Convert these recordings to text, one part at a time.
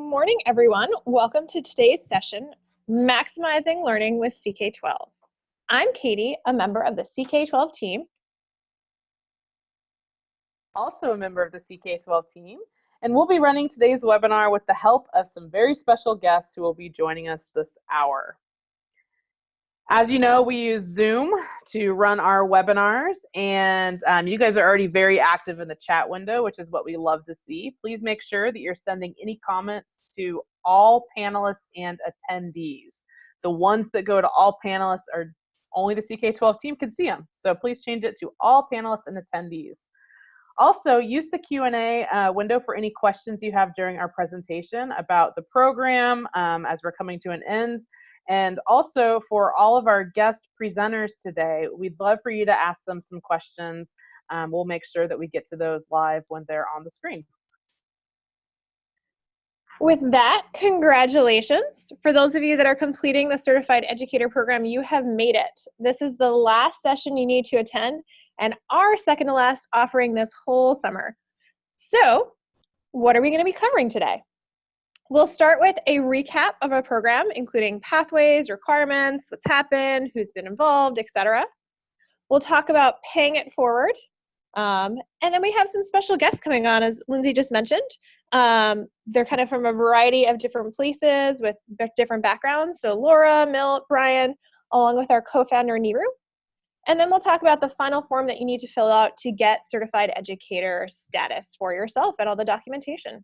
morning, everyone. Welcome to today's session, Maximizing Learning with CK-12. I'm Katie, a member of the CK-12 team. Also a member of the CK-12 team, and we'll be running today's webinar with the help of some very special guests who will be joining us this hour. As you know, we use Zoom to run our webinars, and you guys are already very active in the chat window, which is what we love to see. Please make sure that you're sending any comments to all panelists and attendees. The ones that go to all panelists are only the CK-12 team can see them, so please change it to all panelists and attendees. Also, use the Q&A window for any questions you have during our presentation about the program as we're coming to an end. And also for all of our guest presenters today, we'd love for you to ask them some questions. We'll make sure that we get to those live when they're on the screen. With that, congratulations. For those of you that are completing the Certified Educator program, you have made it. This is the last session you need to attend and our second to last offering this whole summer. So, what are we going to be covering today? We'll start with a recap of our program, including pathways, requirements, what's happened, who's been involved, etc. We'll talk about paying it forward. And then we have some special guests coming on, as Lindsay just mentioned. They're kind of from a variety of different places with different backgrounds. So Laura, Milt, Brian, along with our co-founder, Nehru. And then we'll talk about the final form that you need to fill out to get Certified Educator status for yourself and all the documentation.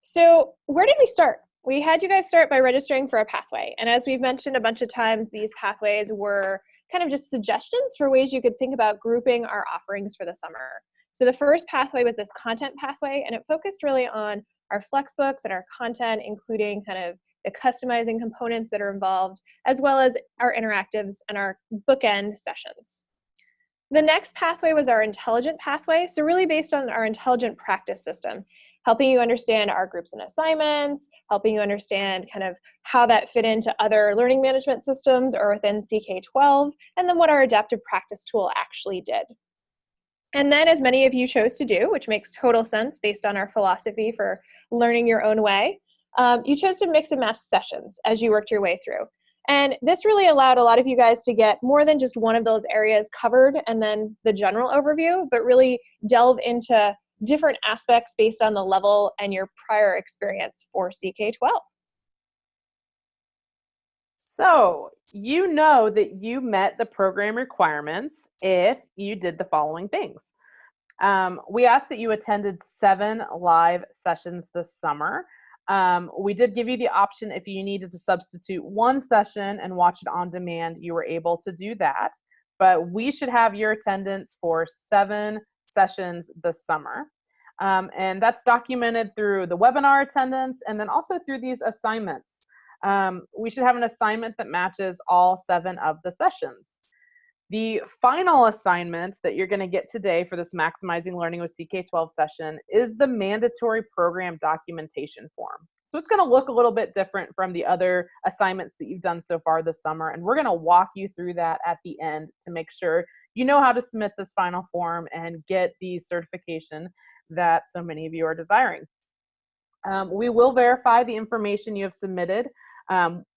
So where did we start? We had you guys start by registering for a pathway. And as we've mentioned a bunch of times, these pathways were kind of just suggestions for ways you could think about grouping our offerings for the summer. So the first pathway was this content pathway, and it focused really on our flexbooks and our content, including kind of the customizing components that are involved, as well as our interactives and our bookend sessions. The next pathway was our intelligent pathway, so really based on our intelligent practice system, helping you understand our groups and assignments, helping you understand kind of how that fit into other learning management systems or within CK-12, and then what our adaptive practice tool actually did. And then, as many of you chose to do, which makes total sense based on our philosophy for learning your own way, you chose to mix and match sessions as you worked your way through. And this really allowed a lot of you guys to get more than just one of those areas covered and then the general overview, but really delve into different aspects based on the level and your prior experience for CK-12. So you know that you met the program requirements if you did the following things. We asked that you attended 7 live sessions this summer. We did give you the option if you needed to substitute one session and watch it on demand, you were able to do that. But we should have your attendance for 7 sessions this summer. And that's documented through the webinar attendance and then also through these assignments. We should have an assignment that matches all 7 of the sessions. The final assignment that you're going to get today for this Maximizing Learning with CK-12 session is the mandatory program documentation form. So it's going to look a little bit different from the other assignments that you've done so far this summer, and we're going to walk you through that at the end to make sure you know how to submit this final form and get the certification that so many of you are desiring. We will verify the information you have submitted.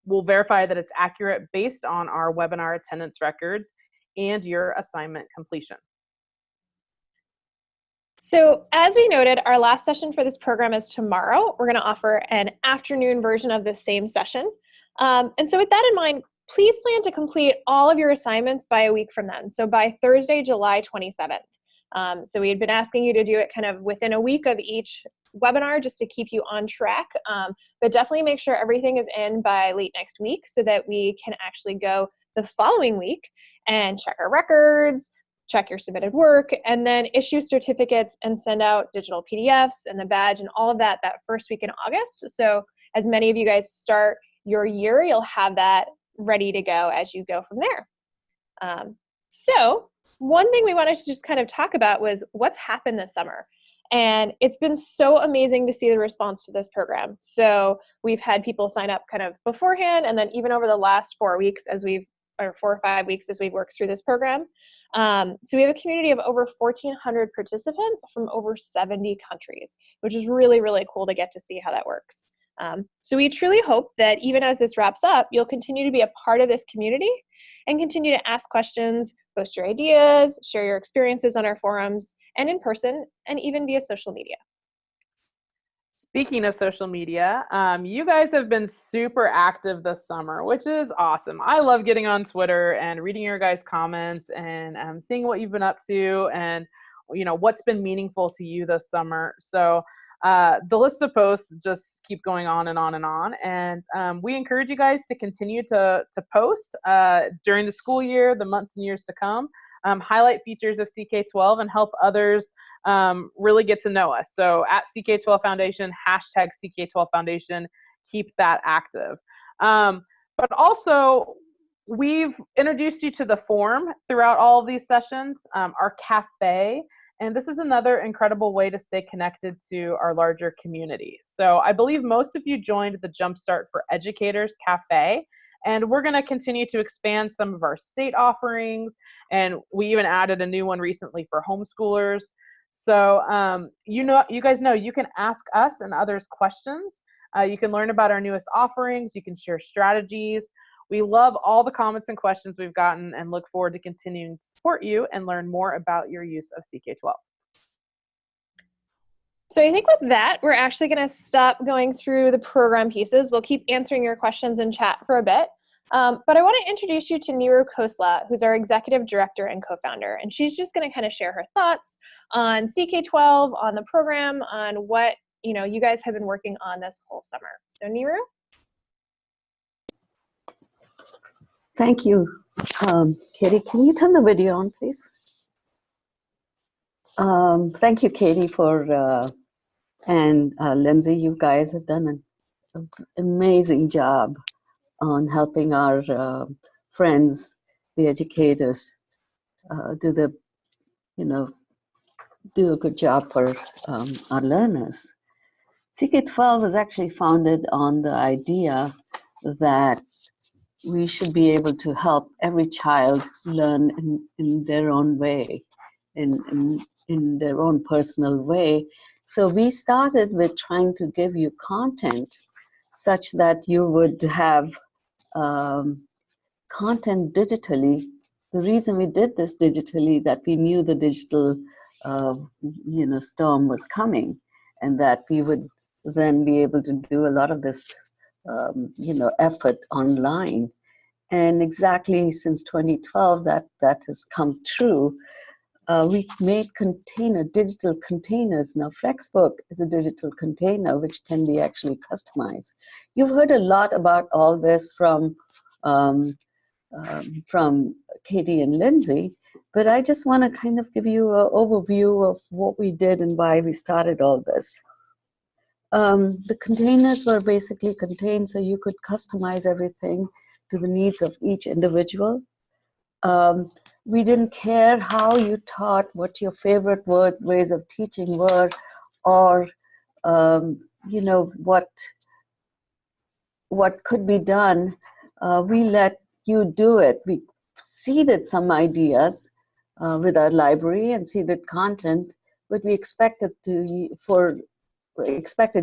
We'll verify that it's accurate based on our webinar attendance records and your assignment completion. So as we noted, our last session for this program is tomorrow. We're going to offer an afternoon version of this same session. And so with that in mind, please plan to complete all of your assignments by a week from then. So by Thursday, July 27th. So we had been asking you to do it kind of within a week of each webinar just to keep you on track. But definitely make sure everything is in by late next week so that we can actually go the following week and check our records, check your submitted work, and then issue certificates and send out digital PDFs and the badge and all of that first week in August. So as many of you guys start your year, you'll have that ready to go as you go from there. So one thing we wanted to just kind of talk about was what's happened this summer. And it's been so amazing to see the response to this program. So we've had people sign up kind of beforehand, and then even over the last 4 weeks as we've or 4 or 5 weeks as we work through this program. So we have a community of over 1,400 participants from over 70 countries, which is really, really cool to get to see how that works. So we truly hope that even as this wraps up, you'll continue to be a part of this community and continue to ask questions, post your ideas, share your experiences on our forums and in person, and even via social media. Speaking of social media, you guys have been super active this summer, which is awesome. I love getting on Twitter and reading your guys' comments and seeing what you've been up to and what's been meaningful to you this summer. So the list of posts just keep going on and on and on. And we encourage you guys to continue to post during the school year, the months and years to come. Highlight features of CK-12 and help others really get to know us. So at CK-12 Foundation, hashtag CK-12 Foundation, keep that active. But also, we've introduced you to the forum throughout all of these sessions, our cafe, and this is another incredible way to stay connected to our larger community. So I believe most of you joined the Jumpstart for Educators Cafe, and we're going to continue to expand some of our state offerings, and we even added a new one recently for homeschoolers. So you guys know you can ask us and others questions. You can learn about our newest offerings. You can share strategies. We love all the comments and questions we've gotten and look forward to continuing to support you and learn more about your use of CK-12. So I think with that, we're actually going to stop going through the program pieces. We'll keep answering your questions in chat for a bit. But I want to introduce you to Nehru, who's our executive director and co-founder. And she's just going to kind of share her thoughts on CK-12, on the program, on what you guys have been working on this whole summer. So Nehru? Thank you. Katie, can you turn the video on, please? Thank you, Katie, and Lindsay, you guys have done an amazing job on helping our friends, the educators, do a good job for our learners. CK-12 was actually founded on the idea that we should be able to help every child learn in their own way, in their own personal way. So we started with trying to give you content such that you would have content digitally. The reason we did this digitally, that we knew the digital storm was coming, and that we would then be able to do a lot of this effort online. And exactly since 2012, that has come true. We made digital containers. Now Flexbook is a digital container which can be actually customized. You've heard a lot about all this from Katie and Lindsay, but I just want to kind of give you an overview of what we did and why we started all this. The containers were basically contained so you could customize everything to the needs of each individual. We didn't care how you taught, what your favorite ways of teaching were, or what could be done. We let you do it. We seeded some ideas with our library and seeded content, but we expected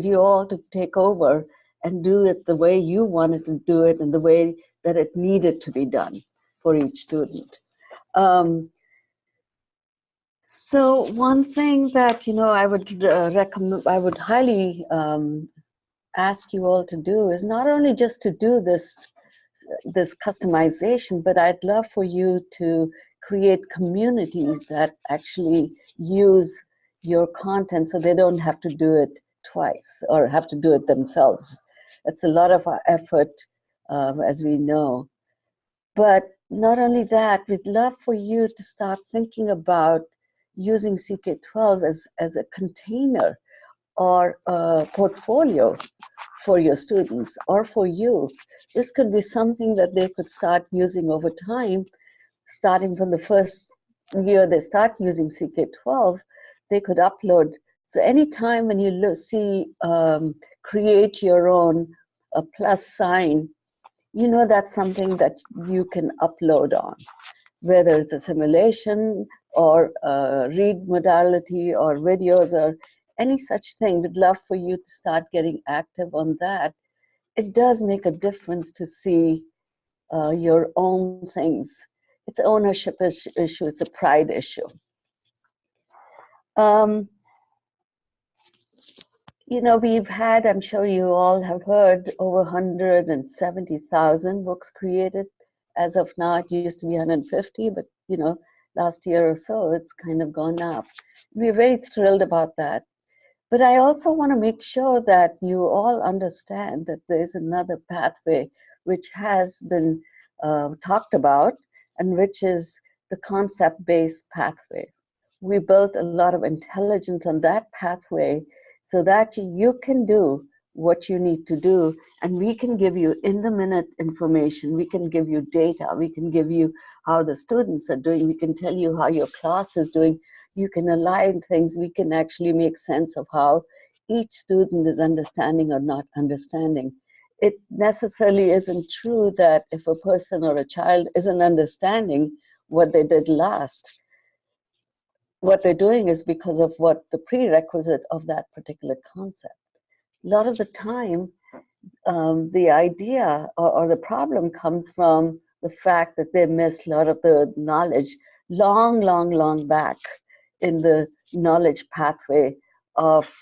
you all to take over and do it the way you wanted to do it and the way that it needed to be done for each student. So one thing that I would recommend, I would highly ask you all to do is not only just to do this customization, but I'd love for you to create communities that actually use your content so they don't have to do it twice or have to do it themselves. It's a lot of our effort, as we know. But not only that, we'd love for you to start thinking about using CK-12 as a container or a portfolio for your students or for you. This could be something that they could start using over time, starting from the first year they start using CK-12, they could upload. So anytime when you see create your own a plus sign you know that's something that you can upload on, whether it's a simulation or a read modality or videos or any such thing. We'd love for you to start getting active on that. It does make a difference to see your own things. It's an ownership issue, it's a pride issue. You know, we've had, I'm sure you all have heard, over 170,000 books created. As of now, it used to be 150, but you know, last year or so, it's kind of gone up. We're very thrilled about that. But I also want to make sure that you all understand that there's another pathway which has been talked about, and which is the concept-based pathway. We built a lot of intelligence on that pathway so that you can do what you need to do, and we can give you in-the-minute information, we can give you data, we can give you how the students are doing, we can tell you how your class is doing, you can align things, we can actually make sense of how each student is understanding or not understanding. It necessarily isn't true that if a person or a child isn't understanding what they did last, what they're doing is because of what the prerequisite of that particular concept. A lot of the time, the idea or the problem comes from the fact that they miss a lot of the knowledge long back in the knowledge pathway of,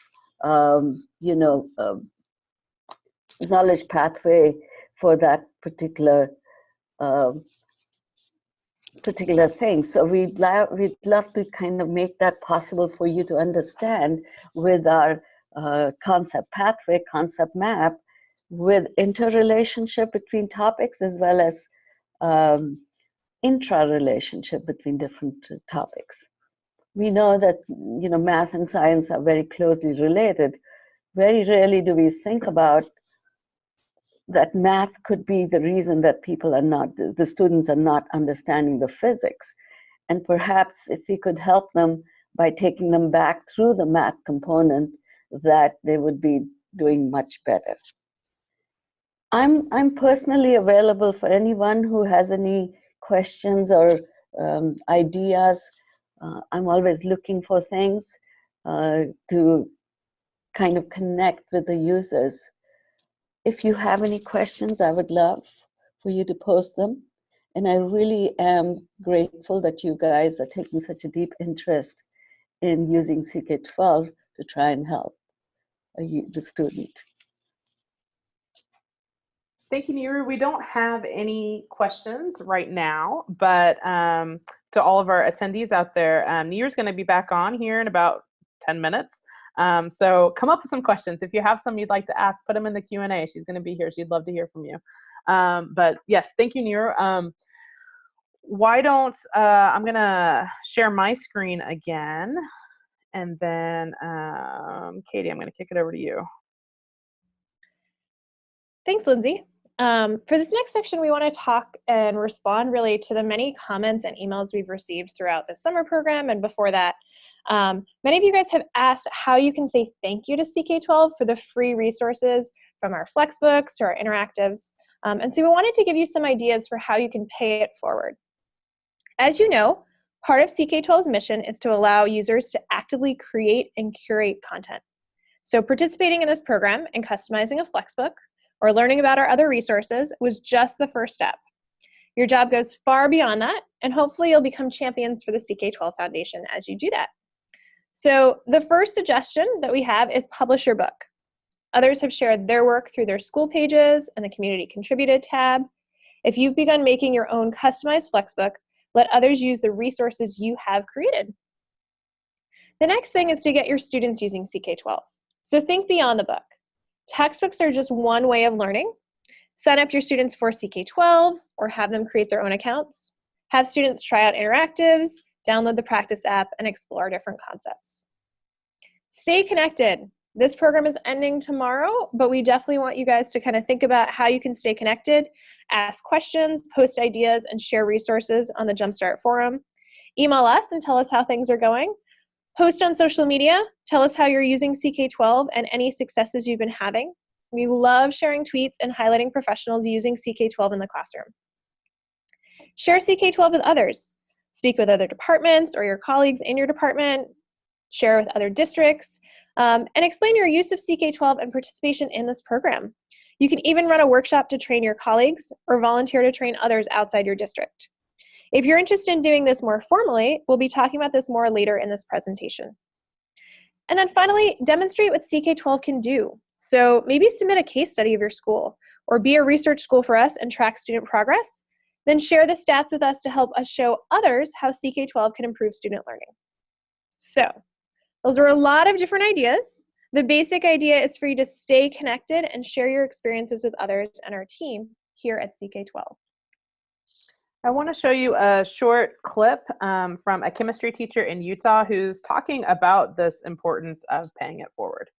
knowledge pathway for that particular thing. So we'd love to kind of make that possible for you to understand with our concept pathway, concept map, with interrelationship between topics as well as intra-relationship between different topics. We know that math and science are very closely related. Very rarely do we think about that math could be the reason that the students are not understanding the physics. And perhaps if we could help them by taking them back through the math component, that they would be doing much better. I'm personally available for anyone who has any questions or ideas. I'm always looking for things to kind of connect with the users. If you have any questions, I would love for you to post them. And I really am grateful that you guys are taking such a deep interest in using CK-12 to try and help the student. Thank you, Nehru. We don't have any questions right now, but to all of our attendees out there, Nehru's going to be back on here in about 10 minutes. So come up with some questions. If you have some you'd like to ask, put them in the Q&A. She's going to be here. She'd love to hear from you. But yes, thank you, Nehru. Why don't, I'm going to share my screen again. And then, Katie, I'm going to kick it over to you. Thanks, Lindsay. For this next section, we want to talk and respond really to the many comments and emails we've received throughout the summer program and before that. Many of you guys have asked how you can say thank you to CK-12 for the free resources from our Flexbooks to our interactives. And so we wanted to give you some ideas for how you can pay it forward. As you know, part of CK-12's mission is to allow users to actively create and curate content. So participating in this program and customizing a Flexbook or learning about our other resources was just the first step. Your job goes far beyond that, and hopefully you'll become champions for the CK-12 Foundation as you do that. So the first suggestion that we have is publish your book. Others have shared their work through their school pages and the Community Contributed tab. If you've begun making your own customized Flexbook, let others use the resources you have created. The next thing is to get your students using CK-12. So think beyond the book. Textbooks are just one way of learning. Sign up your students for CK-12 or have them create their own accounts. Have students try out interactives, download the practice app, and explore different concepts. Stay connected. This program is ending tomorrow, but we definitely want you guys to kind of think about how you can stay connected, ask questions, post ideas, and share resources on the Jumpstart forum. Email us and tell us how things are going. Post on social media. Tell us how you're using CK-12 and any successes you've been having. We love sharing tweets and highlighting professionals using CK-12 in the classroom. Share CK-12 with others. Speak with other departments or your colleagues in your department. Share with other districts, and explain your use of CK-12 and participation in this program. You can even run a workshop to train your colleagues or volunteer to train others outside your district. If you're interested in doing this more formally, we'll be talking about this more later in this presentation. And then finally, demonstrate what CK-12 can do. So maybe submit a case study of your school, or be a research school for us and track student progress. Then share the stats with us to help us show others how CK-12 can improve student learning. So those are a lot of different ideas. The basic idea is for you to stay connected and share your experiences with others and our team here at CK-12. I want to show you a short clip from a chemistry teacher in Utah who's talking about this importance of paying it forward.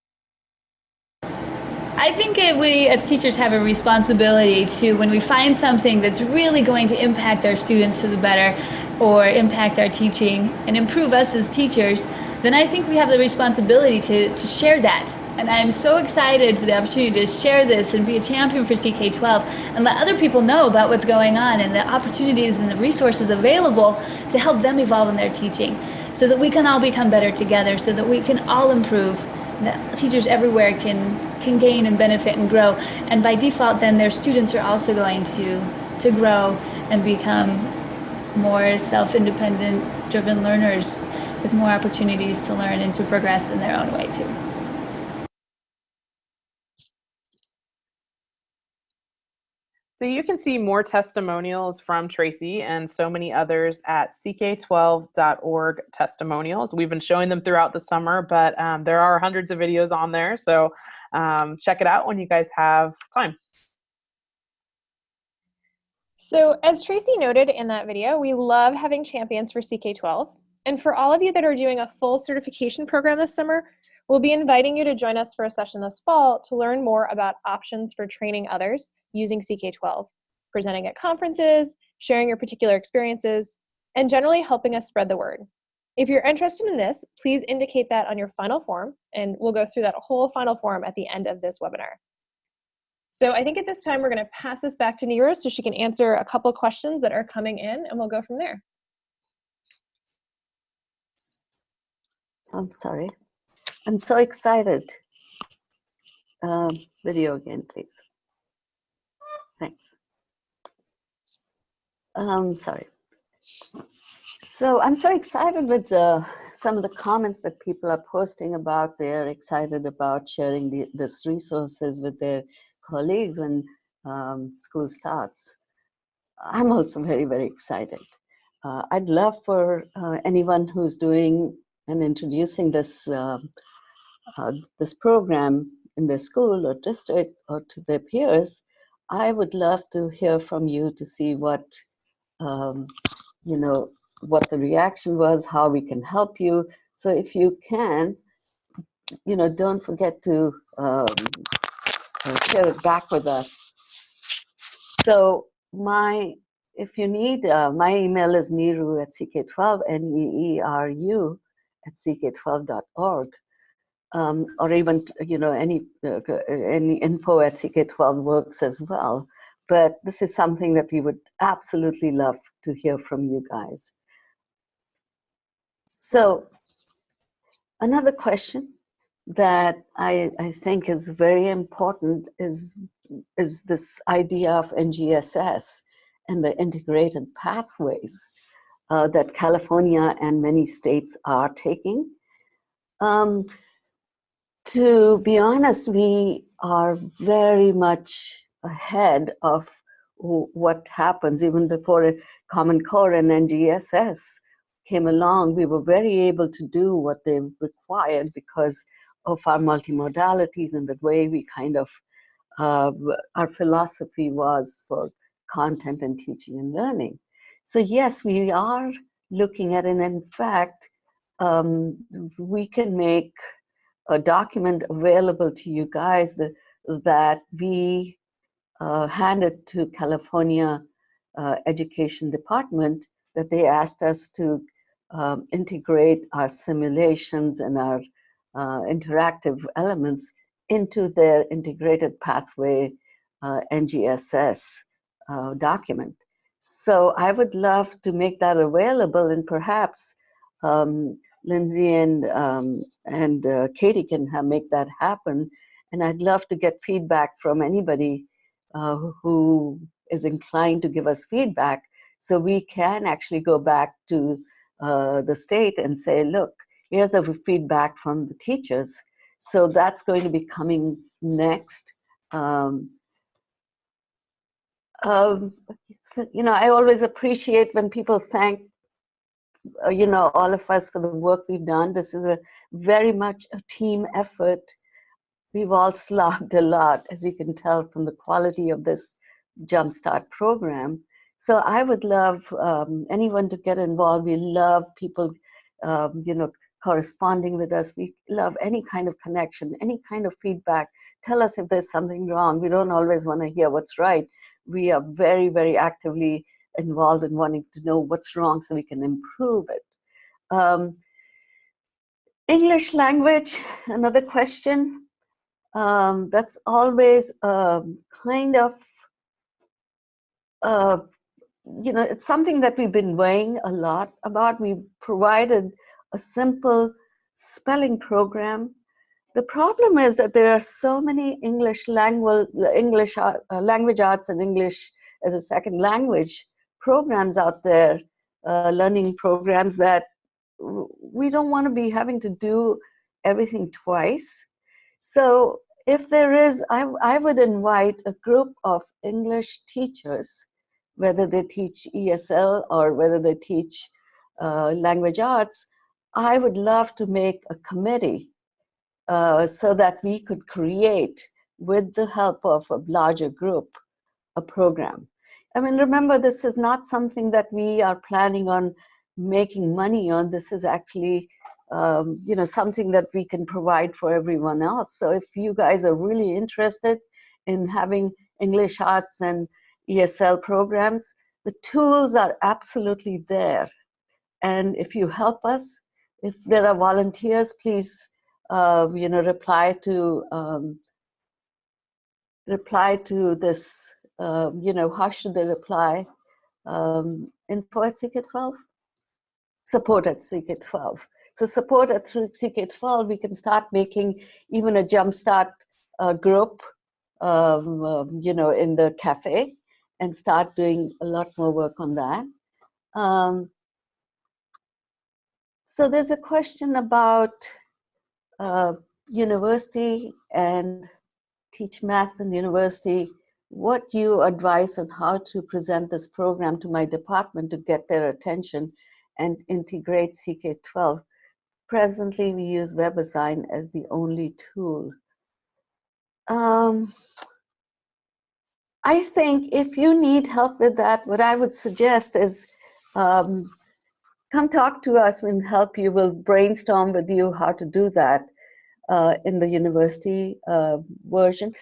I think we as teachers have a responsibility to, when we find something that's really going to impact our students to the better or impact our teaching and improve us as teachers, then I think we have the responsibility to share that. And I'm so excited for the opportunity to share this and be a champion for CK-12 and let other people know about what's going on and the opportunities and the resources available to help them evolve in their teaching, so that we can all become better together, so that we can all improve, that teachers everywhere can gain and benefit and grow. And by default, then their students are also going to grow and become more self-independent, driven learners with more opportunities to learn and to progress in their own way too. So you can see more testimonials from Tracy and so many others at CK12.org testimonials. We've been showing them throughout the summer, but there are hundreds of videos on there. So check it out when you guys have time. So as Tracy noted in that video, we love having champions for CK-12. And for all of you that are doing a full certification program this summer, we'll be inviting you to join us for a session this fall to learn more about options for training others using CK-12, presenting at conferences, sharing your particular experiences, and generally helping us spread the word. If you're interested in this, please indicate that on your final form, and we'll go through that whole final form at the end of this webinar. So I think at this time, we're going to pass this back to Nehru so she can answer a couple questions that are coming in, and we'll go from there. I'm sorry. I'm so excited. Video again, please. Thanks. Sorry. So I'm so excited with some of the comments that people are posting about. They're excited about sharing this resources with their colleagues when school starts. I'm also very, very excited. I'd love for anyone who's doing and introducing this this program in their school or district or to their peers, I would love to hear from you to see what, you know, what the reaction was, how we can help you. So if you can, you know, don't forget to share it back with us. So if you need, my email is Nehru at CK12, Neeru at CK12.org. Or even, you know, any info at CK12 works as well. But this is something that we would absolutely love to hear from you guys. So another question that I think is very important is this idea of NGSS and the integrated pathways that California and many states are taking. To be honest, we are very much ahead of what happens. Even before Common Core and NGSS came along, we were very able to do what they required because of our multimodalities and the way we kind of, our philosophy was for content and teaching and learning. So yes, we are looking at it, and in fact, we can make a document available to you guys that we handed to California Education Department, that they asked us to integrate our simulations and our interactive elements into their integrated pathway NGSS document. So I would love to make that available, and perhaps Lindsay and Katie can make that happen. And I'd love to get feedback from anybody who is inclined to give us feedback, so we can actually go back to the state and say, look, here's the feedback from the teachers. So that's going to be coming next. You know, I always appreciate when people thank, you know, all of us for the work we've done. This is a very much a team effort. We've all slogged a lot, as you can tell from the quality of this Jumpstart program. So I would love anyone to get involved. We love people, you know, corresponding with us. We love any kind of connection, any kind of feedback. Tell us if there's something wrong. We don't always want to hear what's right. We are very, very actively involved in wanting to know what's wrong so we can improve it. English language, another question. That's always kind of, you know, it's something that we've been weighing a lot about. We provided a simple spelling program. The problem is that there are so many English language arts and English as a second language programs out there, learning programs, that we don't want to be having to do everything twice. So if there is, I would invite a group of English teachers, whether they teach ESL or whether they teach language arts. I would love to make a committee so that we could create, with the help of a larger group, a program. I mean, remember, this is not something that we are planning on making money on. This is actually, you know, something that we can provide for everyone else. So if you guys are really interested in having English arts and ESL programs, the tools are absolutely there. And if you help us, if there are volunteers, please, you know, reply to this, you know, how should they reply? Info at CK-12? Support at CK-12. So support at CK-12, we can start making even a Jumpstart group, you know, in the cafe, and start doing a lot more work on that. So there's a question about university and teach math in university. What you advise on how to present this program to my department to get their attention and integrate CK-12. Presently, we use WebAssign as the only tool. I think if you need help with that, what I would suggest is come talk to us and help you. We'll brainstorm with you how to do that in the university version.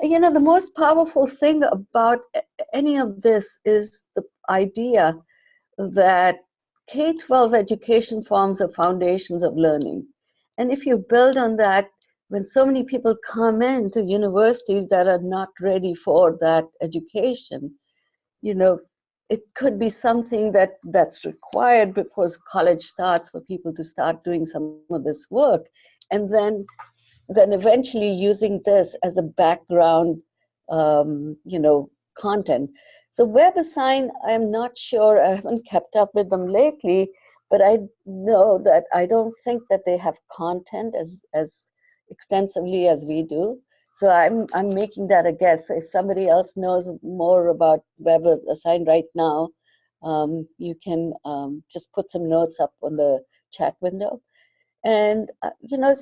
You know, the most powerful thing about any of this is the idea that K-12 education forms the foundations of learning. And if you build on that, when so many people come into universities that are not ready for that education, you know, it could be something that's required before college starts for people to start doing some of this work. And then eventually using this as a background, you know, content. So WebAssign, I'm not sure, I haven't kept up with them lately, but I know that I don't think that they have content as extensively as we do. So I'm making that a guess. If somebody else knows more about WebAssign right now, you can just put some notes up on the chat window. And you know,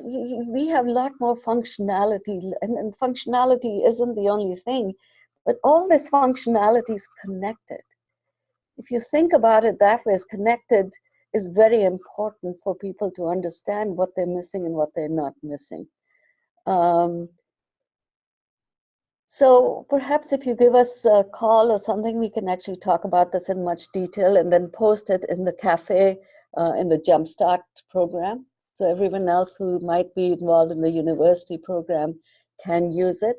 we have a lot more functionality, and functionality isn't the only thing, but all this functionality is connected. If you think about it that way, is connected is very important for people to understand what they're missing and what they're not missing. So perhaps if you give us a call or something, we can actually talk about this in much detail and then post it in the cafe, in the Jumpstart program. So everyone else who might be involved in the university program can use it.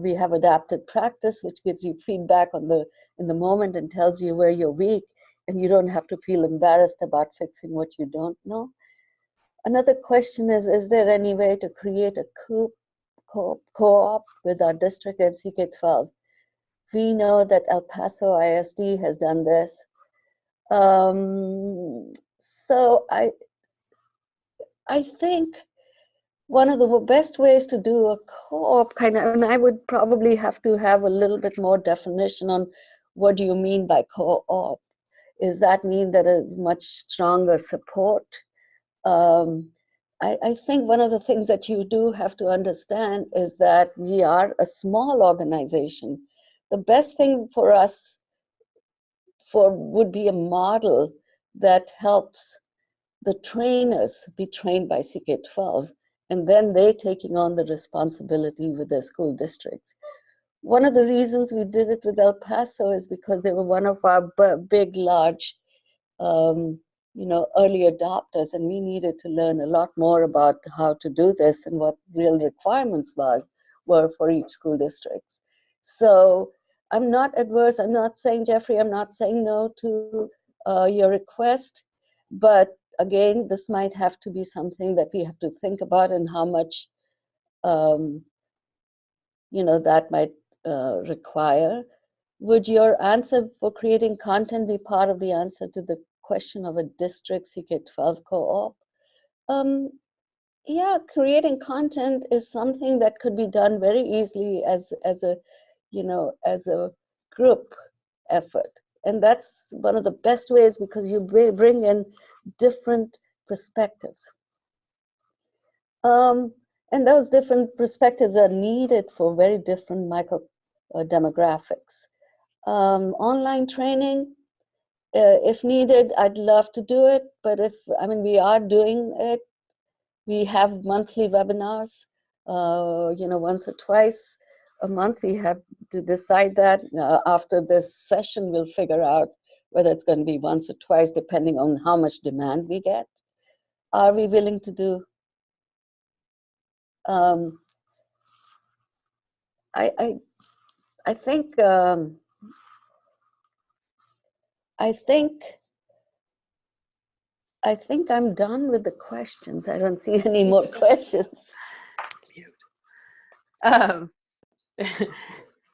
We have adapted practice, which gives you feedback in the moment and tells you where you're weak, and you don't have to feel embarrassed about fixing what you don't know. Another question is there any way to create a Coop co-op with our district and CK-12? We know that El Paso ISD has done this. So I think one of the best ways to do a co-op kind of, and I would probably have to have a little bit more definition on what do you mean by co-op. Does that mean that a much stronger support? I think one of the things that you do have to understand is that we are a small organization. The best thing for us would be a model that helps the trainers be trained by CK-12, and then they taking on the responsibility with their school districts. One of the reasons we did it with El Paso is because they were one of our big, large, early adopters, and we needed to learn a lot more about how to do this and what real requirements were for each school district. So I'm not adverse. I'm not saying, Jeffrey, I'm not saying no to your request, but again, this might have to be something that we have to think about, and how much, that might require. Would your answer for creating content be part of the answer to the question of a district CK-12 co-op? Yeah, creating content is something that could be done very easily as a group effort. And that's one of the best ways, because you bring in different perspectives. And those different perspectives are needed for very different micro demographics. Online training, if needed, I'd love to do it, but we are doing it. We have monthly webinars, once or twice a month. We have to decide that. After this session, we'll figure out whether it's going to be once or twice, depending on how much demand we get. Are we willing to do? I think I'm done with the questions. I don't see any more questions.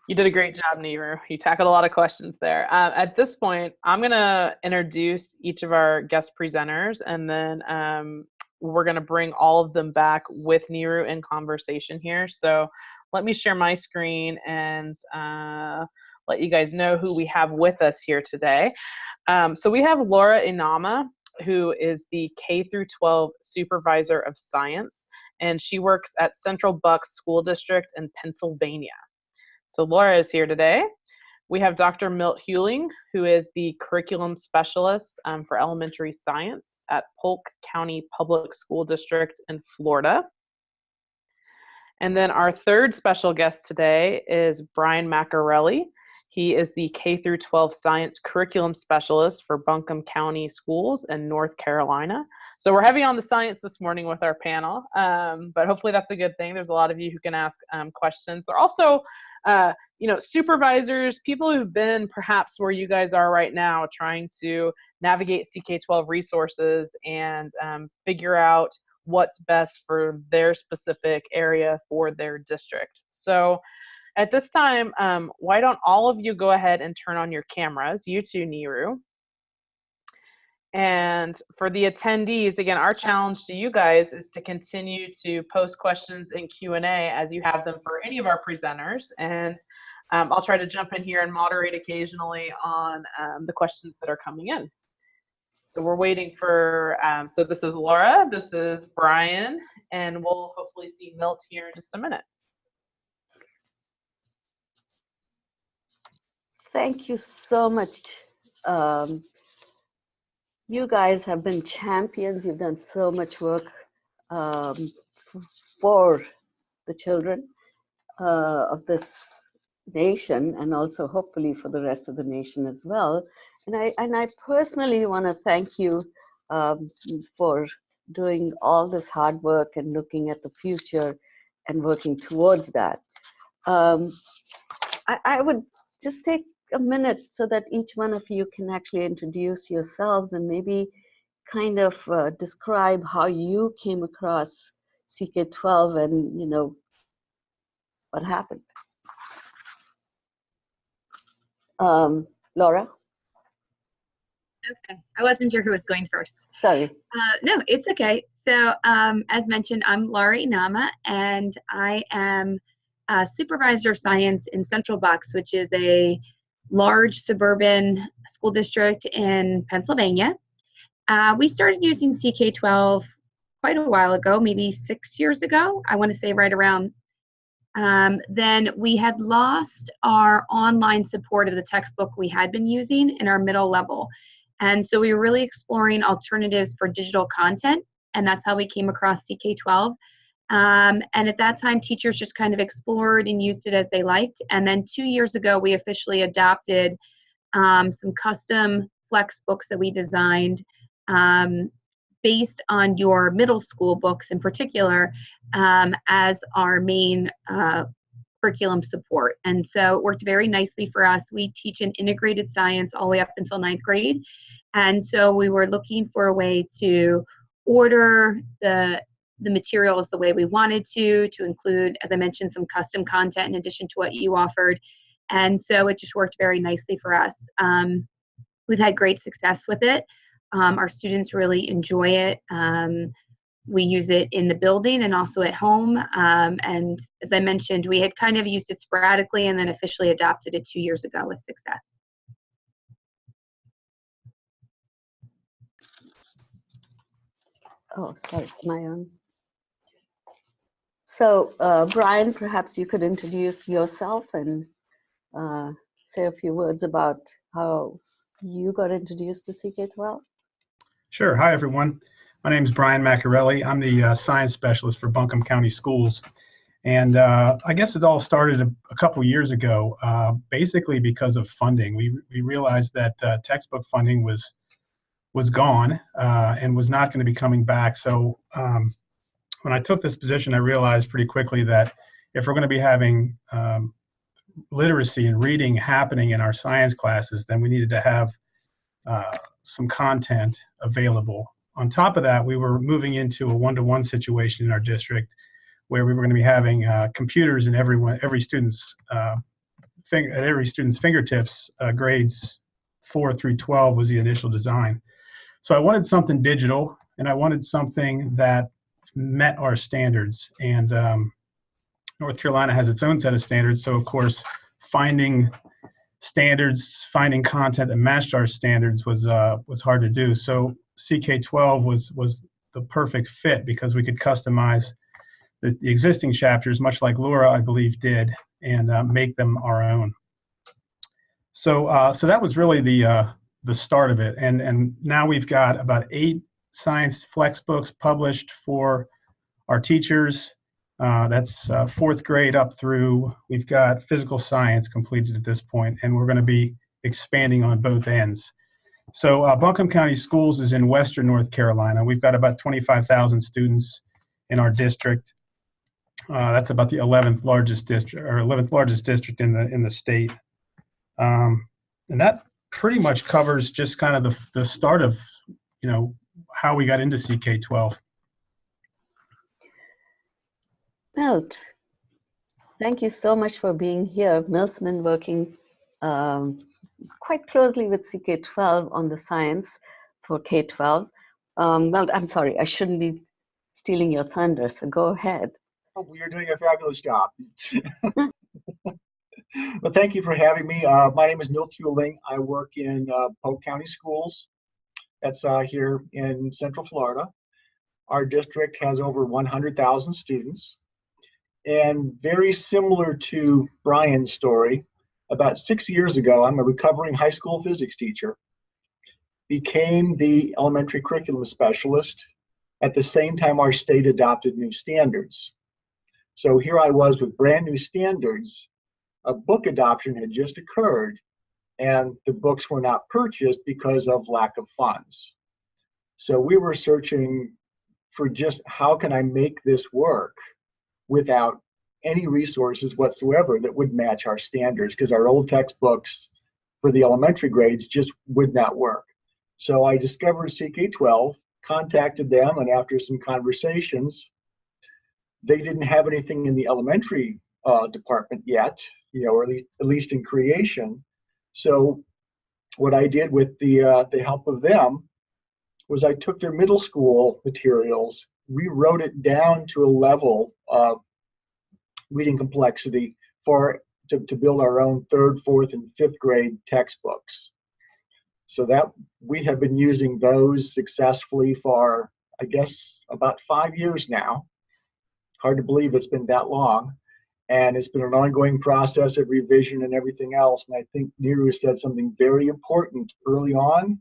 You did a great job, Nehru. You tackled a lot of questions there. At this point, I'm going to introduce each of our guest presenters, and then we're going to bring all of them back with Nehru in conversation here. So let me share my screen and let you guys know who we have with us here today. So we have Laurie Nam, who is the K-12 Supervisor of Science, and she works at Central Bucks School District in Pennsylvania. So Laura is here today. We have Dr. Milt Huling, who is the Curriculum Specialist for Elementary Science at Polk County Public School District in Florida. And then our third special guest today is Brian Makaveli. He is the K-12 Science Curriculum Specialist for Buncombe County Schools in North Carolina. So we're heavy on the science this morning with our panel, but hopefully that's a good thing. There's a lot of you who can ask questions. There are also, supervisors, people who've been perhaps where you guys are right now, trying to navigate CK-12 resources and figure out what's best for their specific area for their district. So at this time, why don't all of you go ahead and turn on your cameras, you too, Nehru. And for the attendees, again, our challenge to you guys is to continue to post questions in Q&A as you have them for any of our presenters. And I'll try to jump in here and moderate occasionally on the questions that are coming in. So we're waiting for, so this is Laura, this is Brian, and we'll hopefully see Milt here in just a minute. Thank you so much. You guys have been champions. You've done so much work for the children of this nation, and also hopefully for the rest of the nation as well. And I personally want to thank you for doing all this hard work and looking at the future and working towards that. I would just take a minute so that each one of you can actually introduce yourselves and maybe kind of describe how you came across CK-12 and, you know, what happened. Laura? Okay, I wasn't sure who was going first. Sorry. No, it's okay. So as mentioned, I'm Laurie Nam, and I am a supervisor of science in Central Bucks, which is a large suburban school district in Pennsylvania. We started using CK-12 quite a while ago, maybe 6 years ago. I want to say right around. Then we had lost our online support of the textbook we had been using in our middle level. And so we were really exploring alternatives for digital content, and that's how we came across CK-12. And at that time, teachers just kind of explored and used it as they liked. And then 2 years ago, we officially adopted some custom flex books that we designed based on your middle school books in particular as our main curriculum support. And so it worked very nicely for us. We teach an integrated science all the way up until 9th grade. And so we were looking for a way to order the materials the way we wanted to include, as I mentioned, some custom content in addition to what you offered. And so it just worked very nicely for us. We've had great success with it. Our students really enjoy it. We use it in the building and also at home. And as I mentioned, we had kind of used it sporadically and then officially adopted it 2 years ago with success. Oh, sorry, my own. So, Brian, perhaps you could introduce yourself and say a few words about how you got introduced to CK-12. Sure. Hi, everyone. My name is Brian Makaveli. I'm the science specialist for Buncombe County Schools. And I guess it all started a couple years ago, basically because of funding. We realized that textbook funding was gone and was not going to be coming back. So when I took this position, I realized pretty quickly that if we're going to be having literacy and reading happening in our science classes, then we needed to have some content available. On top of that, we were moving into a one-to-one situation in our district where we were going to be having computers in every student's fingertips. Grades 4 through 12 was the initial design. So I wanted something digital, and I wanted something that met our standards. And North Carolina has its own set of standards. So of course, finding standards, finding content that matched our standards was hard to do. So CK-12 was the perfect fit because we could customize the existing chapters, much like Laura, I believe, did, and make them our own. So so that was really the start of it. And now we've got about 8 science flex books published for our teachers. That's 4th grade up through, we've got physical science completed at this point, and we're going to be expanding on both ends. So Buncombe County Schools is in Western North Carolina. We've got about 25,000 students in our district. That's about the 11th largest district, or 11th largest district in the state. And that pretty much covers just kind of the start of, you know, how we got into CK-12. Milt, thank you so much for being here. Milt's been working quite closely with CK-12 on the science for K-12. Milt, I'm sorry, I shouldn't be stealing your thunder, so go ahead. Oh, you're doing a fabulous job. Well, thank you for having me. My name is Milt Huling. I work in Polk County Schools. That's here in Central Florida. Our district has over 100,000 students. And very similar to Brian's story, about 6 years ago, I'm a recovering high school physics teacher, became the elementary curriculum specialist at the same time our state adopted new standards. So here I was with brand new standards. A book adoption had just occurred, and the books were not purchased because of lack of funds. So we were searching for just how can I make this work without any resources whatsoever that would match our standards, because our old textbooks for the elementary grades just would not work. So I discovered CK-12, contacted them, and after some conversations, they didn't have anything in the elementary department yet, or at least in creation. So what I did with the help of them was I took their middle school materials, rewrote it down to a level of reading complexity to build our own 3rd, 4th, and 5th grade textbooks. So that we have been using those successfully for, I guess, about 5 years now. Hard to believe it's been that long. And it's been an ongoing process of revision and everything else. And I think Nehru said something very important early on.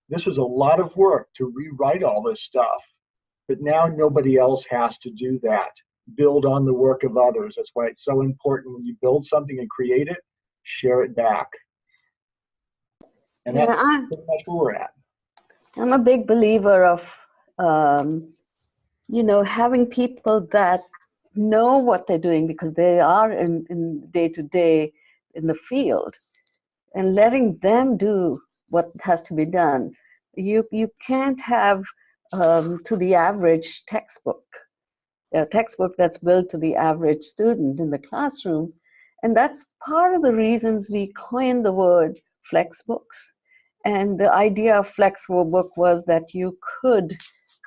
This was a lot of work to rewrite all this stuff, but now nobody else has to do that. Build on the work of others. That's why it's so important when you build something and create it, share it back. And that's pretty much where we're at. I'm a big believer of, having people that know what they're doing because they are in day-to-day in the field, and letting them do what has to be done. You can't have to the average textbook, a textbook that's built to the average student in the classroom. And that's part of the reasons we coined the word flexbooks. And the idea of flexible book was that you could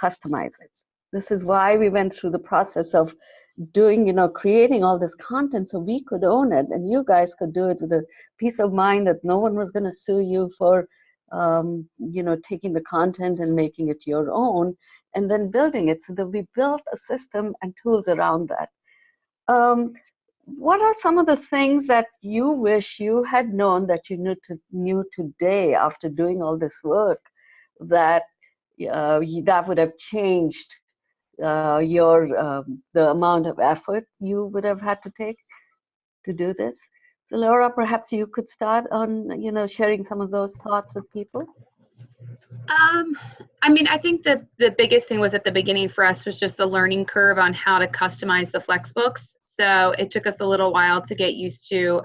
customize it. This is why we went through the process of doing, creating all this content so we could own it and you guys could do it with a peace of mind that no one was going to sue you for, taking the content and making it your own and then building it. So that we built a system and tools around that. What are some of the things that you wish you had known that you knew today after doing all this work that that would have changed the amount of effort you would have had to take to do this? So Laura, perhaps you could start on, sharing some of those thoughts with people. I think the biggest thing was at the beginning for us was just the learning curve on how to customize the Flexbooks. So it took us a little while to get used to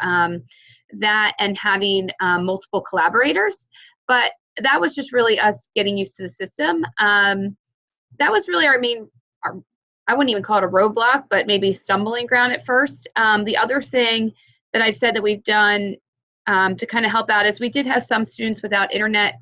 that and having multiple collaborators. But that was just really us getting used to the system. That was really our I wouldn't even call it a roadblock, but maybe stumbling ground at first. The other thing that I've said that we've done to kind of help out is we did have some students without internet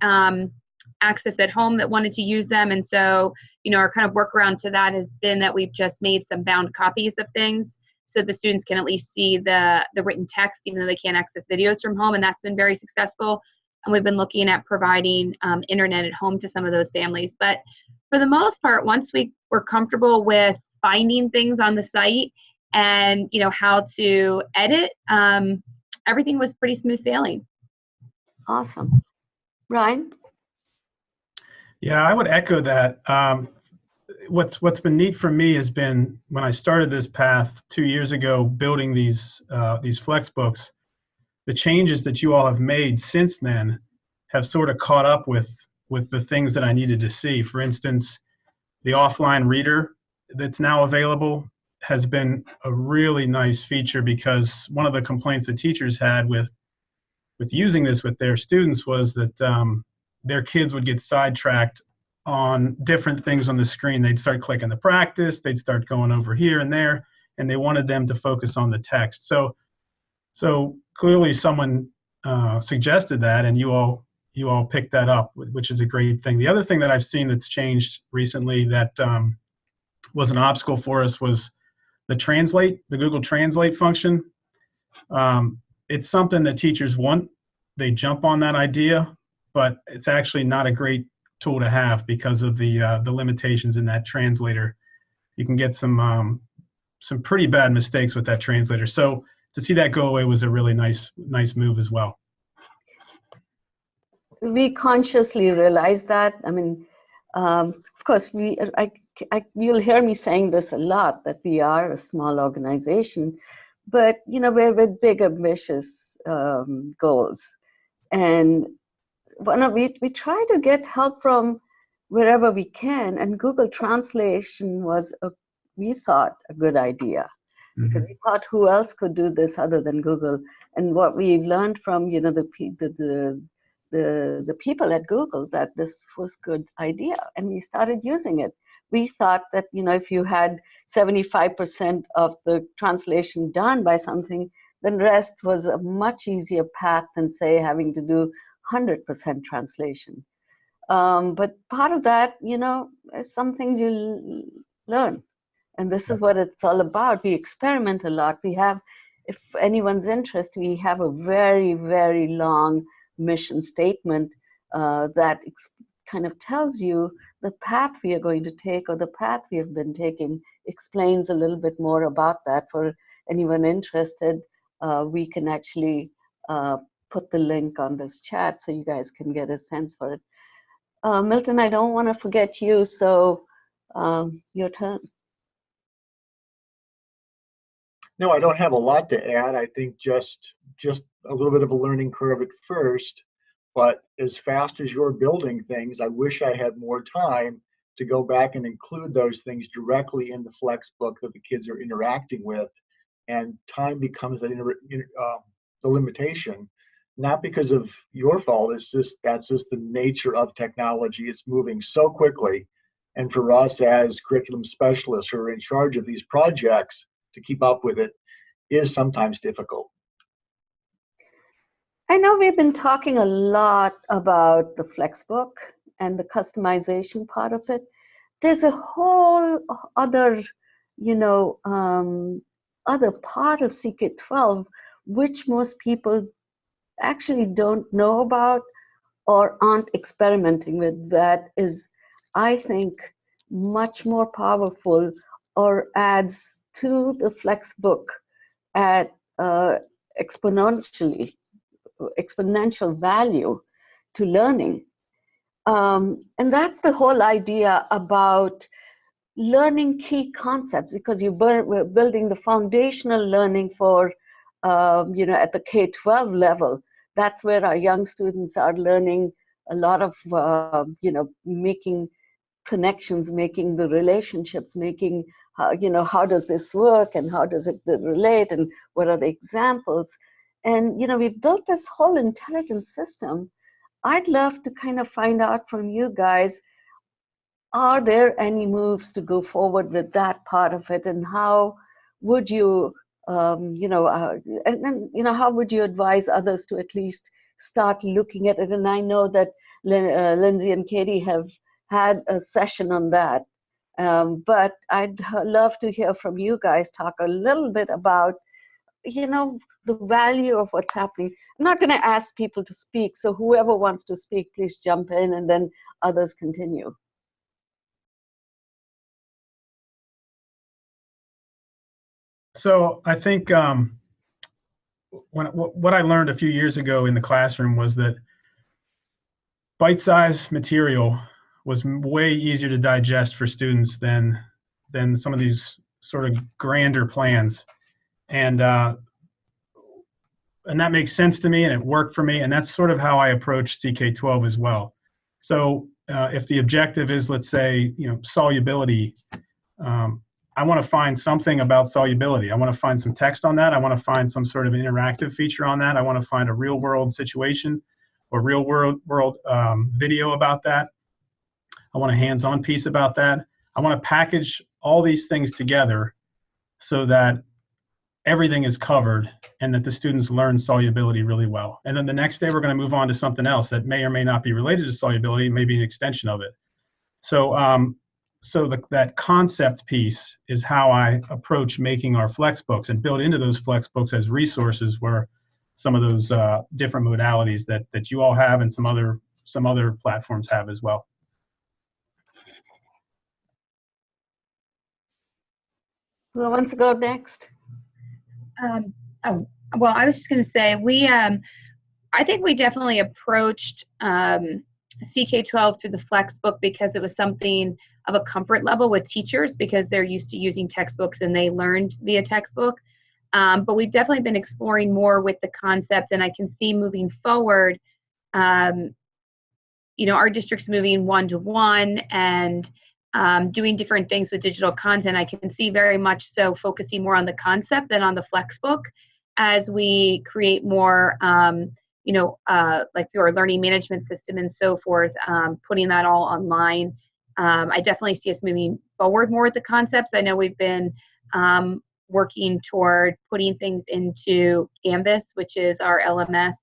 access at home that wanted to use them. And so, our kind of workaround to that has been that we've just made some bound copies of things so the students can at least see the written text, even though they can't access videos from home. And that's been very successful. And we've been looking at providing internet at home to some of those families. But for the most part, once we were comfortable with finding things on the site and, how to edit, everything was pretty smooth sailing. Awesome. Ryan? Yeah, I would echo that. What's been neat for me has been when I started this path 2 years ago, building these Flexbooks, the changes that you all have made since then have sort of caught up with the things that I needed to see. For instance, the offline reader that's now available has been a really nice feature, because one of the complaints that teachers had with using this with their students was that their kids would get sidetracked on different things on the screen. They'd start clicking the practice, they'd start going over here and there, and they wanted them to focus on the text. So clearly someone suggested that, and you all picked that up, which is a great thing. The other thing that I've seen that's changed recently that was an obstacle for us was the Google Translate function. It's something that teachers want. They jump on that idea, but it's actually not a great tool to have because of the limitations in that translator. You can get some pretty bad mistakes with that translator. So to see that go away was a really nice move as well. We consciously realized that. Of course, you'll hear me saying this a lot, that we are a small organization, but we're with big, ambitious goals. And we try to get help from wherever we can, and Google Translation was we thought a good idea, because we thought, who else could do this other than Google? And what we've learned from, you know, the people at Google, that this was a good idea, and we started using it. We thought that, you know, if you had 75% of the translation done by something, then rest was a much easier path than, say, having to do 100% translation. But part of that, you know, is some things you learn. And this is what it's all about. We experiment a lot. We have, if anyone's interested, we have a very, very long mission statement that kind of tells you the path we are going to take, or the path we have been taking, explains a little bit more about that. For anyone interested, we can actually put the link on this chat so you guys can get a sense for it. Milton, I don't want to forget you, so your turn. No, I don't have a lot to add. I think just a little bit of a learning curve at first, but as fast as you're building things, I wish I had more time to go back and include those things directly in the Flexbook that the kids are interacting with, and time becomes the limitation. Not because of your fault, it's just, that's just the nature of technology. It's moving so quickly. And for us as curriculum specialists who are in charge of these projects, to keep up with it is sometimes difficult. I know we've been talking a lot about the Flexbook and the customization part of it. There's a whole other, you know, other part of CK-12 which most people actually don't know about or aren't experimenting with, that is, I think, much more powerful or adds to the Flexbook at exponential value to learning. And that's the whole idea about learning key concepts, because we're building the foundational learning for, you know, at the K-12 level. That's where our young students are learning a lot of, you know, making connections, making the relationships, making, you know, how does this work and how does it relate and what are the examples. And, you know, we've built this whole intelligence system. I'd love to kind of find out from you guys, are there any moves to go forward with that part of it, and how would you, you know, and you know, how would you advise others to at least start looking at it? And I know that Lindsay and Katie have had a session on that, but I'd love to hear from you guys, talk a little bit about, you know, the value of what's happening. I'm not going to ask people to speak, so whoever wants to speak, please jump in, and then others continue. So I think what I learned a few years ago in the classroom was that bite-sized material was way easier to digest for students than some of these sort of grander plans, and that makes sense to me, and it worked for me, and that's sort of how I approach CK-12 as well. So if the objective is, let's say, you know, solubility, I want to find something about solubility. I want to find some text on that. I want to find some sort of interactive feature on that. I want to find a real world situation or real world video about that. I want a hands-on piece about that. I want to package all these things together so that everything is covered and that the students learn solubility really well. And then the next day we're going to move on to something else that may or may not be related to solubility, maybe an extension of it. So that concept piece is how I approach making our Flexbooks, and build into those Flexbooks as resources where some of those different modalities that you all have and some other platforms have as well. Who wants to go next? Oh, well, I was just going to say, I think we definitely approached CK-12 through the Flexbook because it was something of a comfort level with teachers, because they're used to using textbooks and they learned via textbook. But we've definitely been exploring more with the concept, and I can see moving forward, you know, our district's moving one-to-one, and doing different things with digital content. I can see very much so focusing more on the concept than on the Flexbook as we create more, like through our learning management system and so forth, putting that all online. I definitely see us moving forward more with the concepts. I know we've been working toward putting things into Canvas, which is our LMS,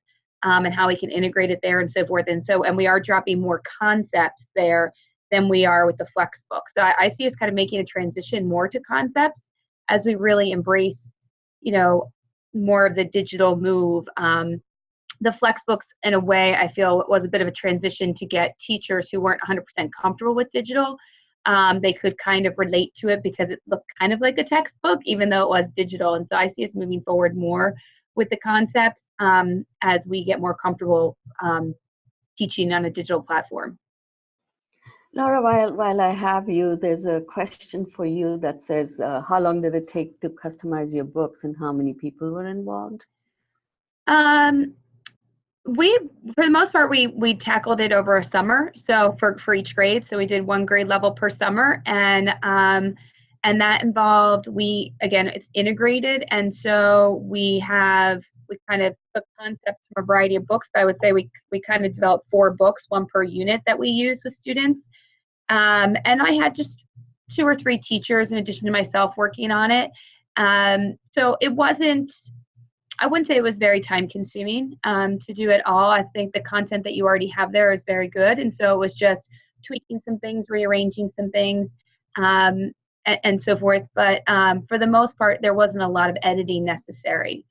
and how we can integrate it there and so forth. And we are dropping more concepts there than we are with the Flexbook. So I see us kind of making a transition more to concepts as we really embrace, more of the digital move. The Flexbooks, in a way, I feel was a bit of a transition to get teachers who weren't 100% comfortable with digital. They could kind of relate to it because it looked kind of like a textbook, even though it was digital. And so I see us moving forward more with the concepts as we get more comfortable teaching on a digital platform. Laura, while I have you, there's a question for you that says, how long did it take to customize your books and how many people were involved? For the most part, we tackled it over a summer. So for each grade, so we did one grade level per summer, and that involved again, it's integrated, and so we kind of took concepts from a variety of books. But I would say we kind of developed 4 books, one per unit that we use with students, and I had just 2 or 3 teachers in addition to myself working on it. So it wasn't. I wouldn't say it was very time consuming to do it all. I think the content that you already have there is very good. And so it was just tweaking some things, rearranging some things, and so forth. But for the most part, there wasn't a lot of editing necessary.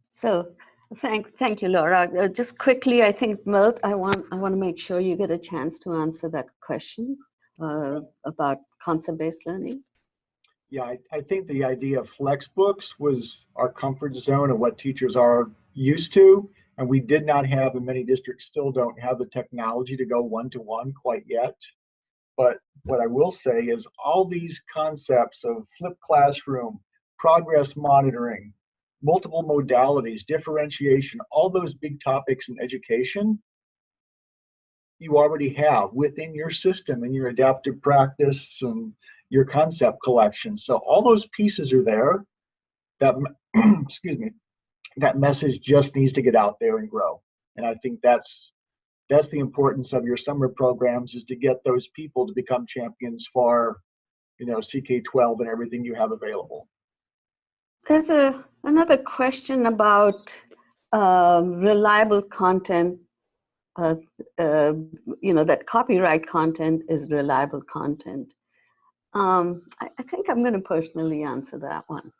So thank you, Laura. Just quickly, I think, Milt, I want to make sure you get a chance to answer that question about concept-based learning. Yeah, I think the idea of Flexbooks was our comfort zone of what teachers are used to. And we did not have, and many districts still don't have the technology to go one-to-one quite yet. But what I will say is all these concepts of flipped classroom, progress monitoring, multiple modalities, differentiation, all those big topics in education, you already have within your system and your adaptive practice and your concept collection. So all those pieces are there. That excuse me, that message just needs to get out there and grow. And I think that's the importance of your summer programs, is to get those people to become champions for, CK-12 and everything you have available. There's another question about reliable content. That copyright content is reliable content. I think I'm going to personally answer that one.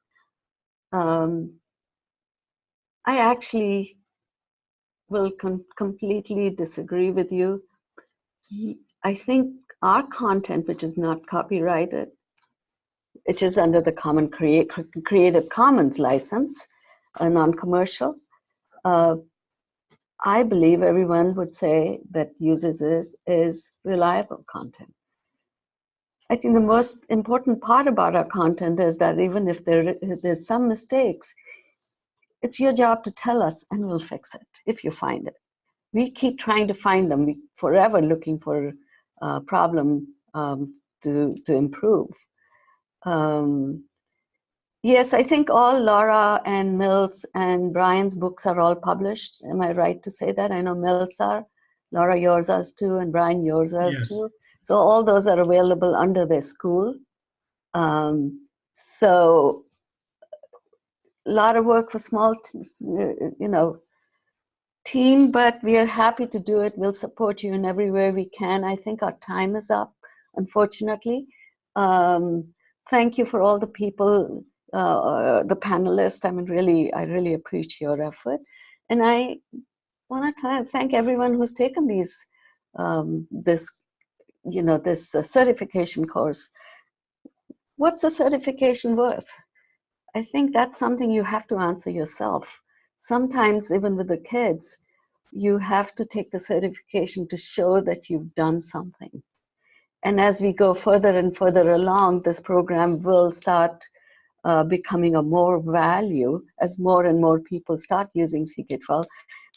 I actually will completely disagree with you. I think our content, which is not copyrighted, which is under the Creative Commons license, a non-commercial, I believe everyone would say that uses this is reliable content. I think the most important part about our content is that even if there's some mistakes, it's your job to tell us and we'll fix it if you find it. We keep trying to find them. We're forever looking for a problem to improve. Yes, I think all Laura and Milt's and Brian's books are all published. Am I right to say that? I know Milt's are. Laura, yours are too, and Brian, yours are too. So all those are available under their school. So a lot of work for small, team, but we are happy to do it. We'll support you in every way we can. I think our time is up, unfortunately. Thank you for all the people, the panelists. I mean, I really appreciate your effort. And I want to thank everyone who's taken this certification course. What's a certification worth? I think that's something you have to answer yourself. Sometimes, even with the kids, you have to take the certification to show that you've done something. And as we go further and further along, this program will start becoming of more value as more and more people start using CK-12.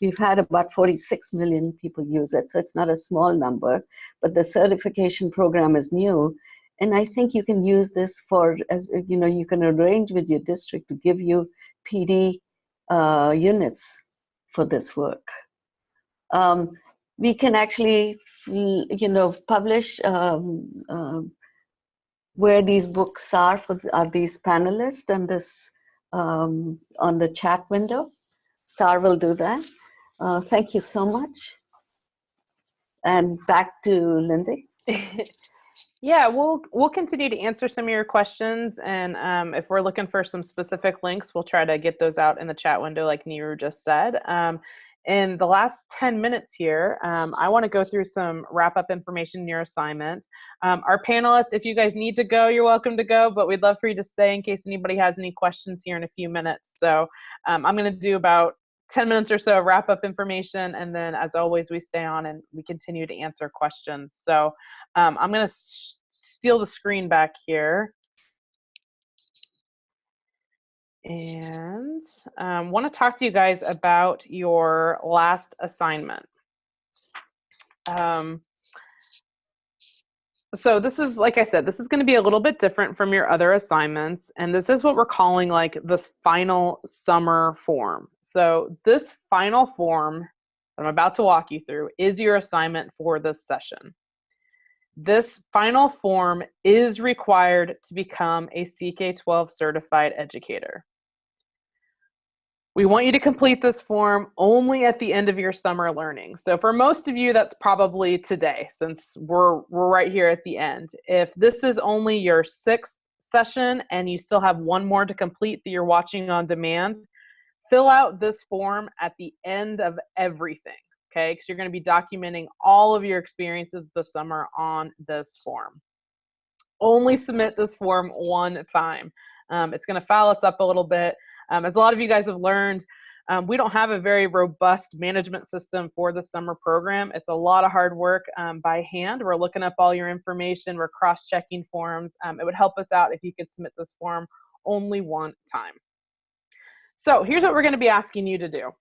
we've had about 46 million people use it, so it's not a small number, but the certification program is new. And I think you can use this for, as you know, you can arrange with your district to give you PD units for this work. We can actually, you know, publish where these books are for these panelists and this on the chat window. Star will do that. Thank you so much. And back to Lindsay. Yeah, we'll continue to answer some of your questions, and if we're looking for some specific links, we'll try to get those out in the chat window, like Nehru just said. In the last 10 minutes here, I want to go through some wrap-up information in your assignment. Our panelists, if you guys need to go, you're welcome to go, but we'd love for you to stay in case anybody has any questions here in a few minutes. So I'm going to do about 10 minutes or so of wrap-up information, and then as always we stay on and we continue to answer questions. So I'm going to steal the screen back here and want to talk to you guys about your last assignment. So this is, like I said, this is going to be a little bit different from your other assignments, and this is what we're calling like this final summer form. So this final form that I'm about to walk you through is your assignment for this session. This final form is required to become a CK-12 certified educator. We want you to complete this form only at the end of your summer learning. So for most of you, that's probably today, since we're right here at the end. If this is only your 6th session and you still have one more to complete that you're watching on demand, fill out this form at the end of everything, okay? Because you're going to be documenting all of your experiences this summer on this form. Only submit this form one time. It's going to foul us up a little bit. As a lot of you guys have learned, we don't have a very robust management system for the summer program. It's a lot of hard work by hand. We're looking up all your information. We're cross-checking forms. It would help us out if you could submit this form only one time. So here's what we're going to be asking you to do.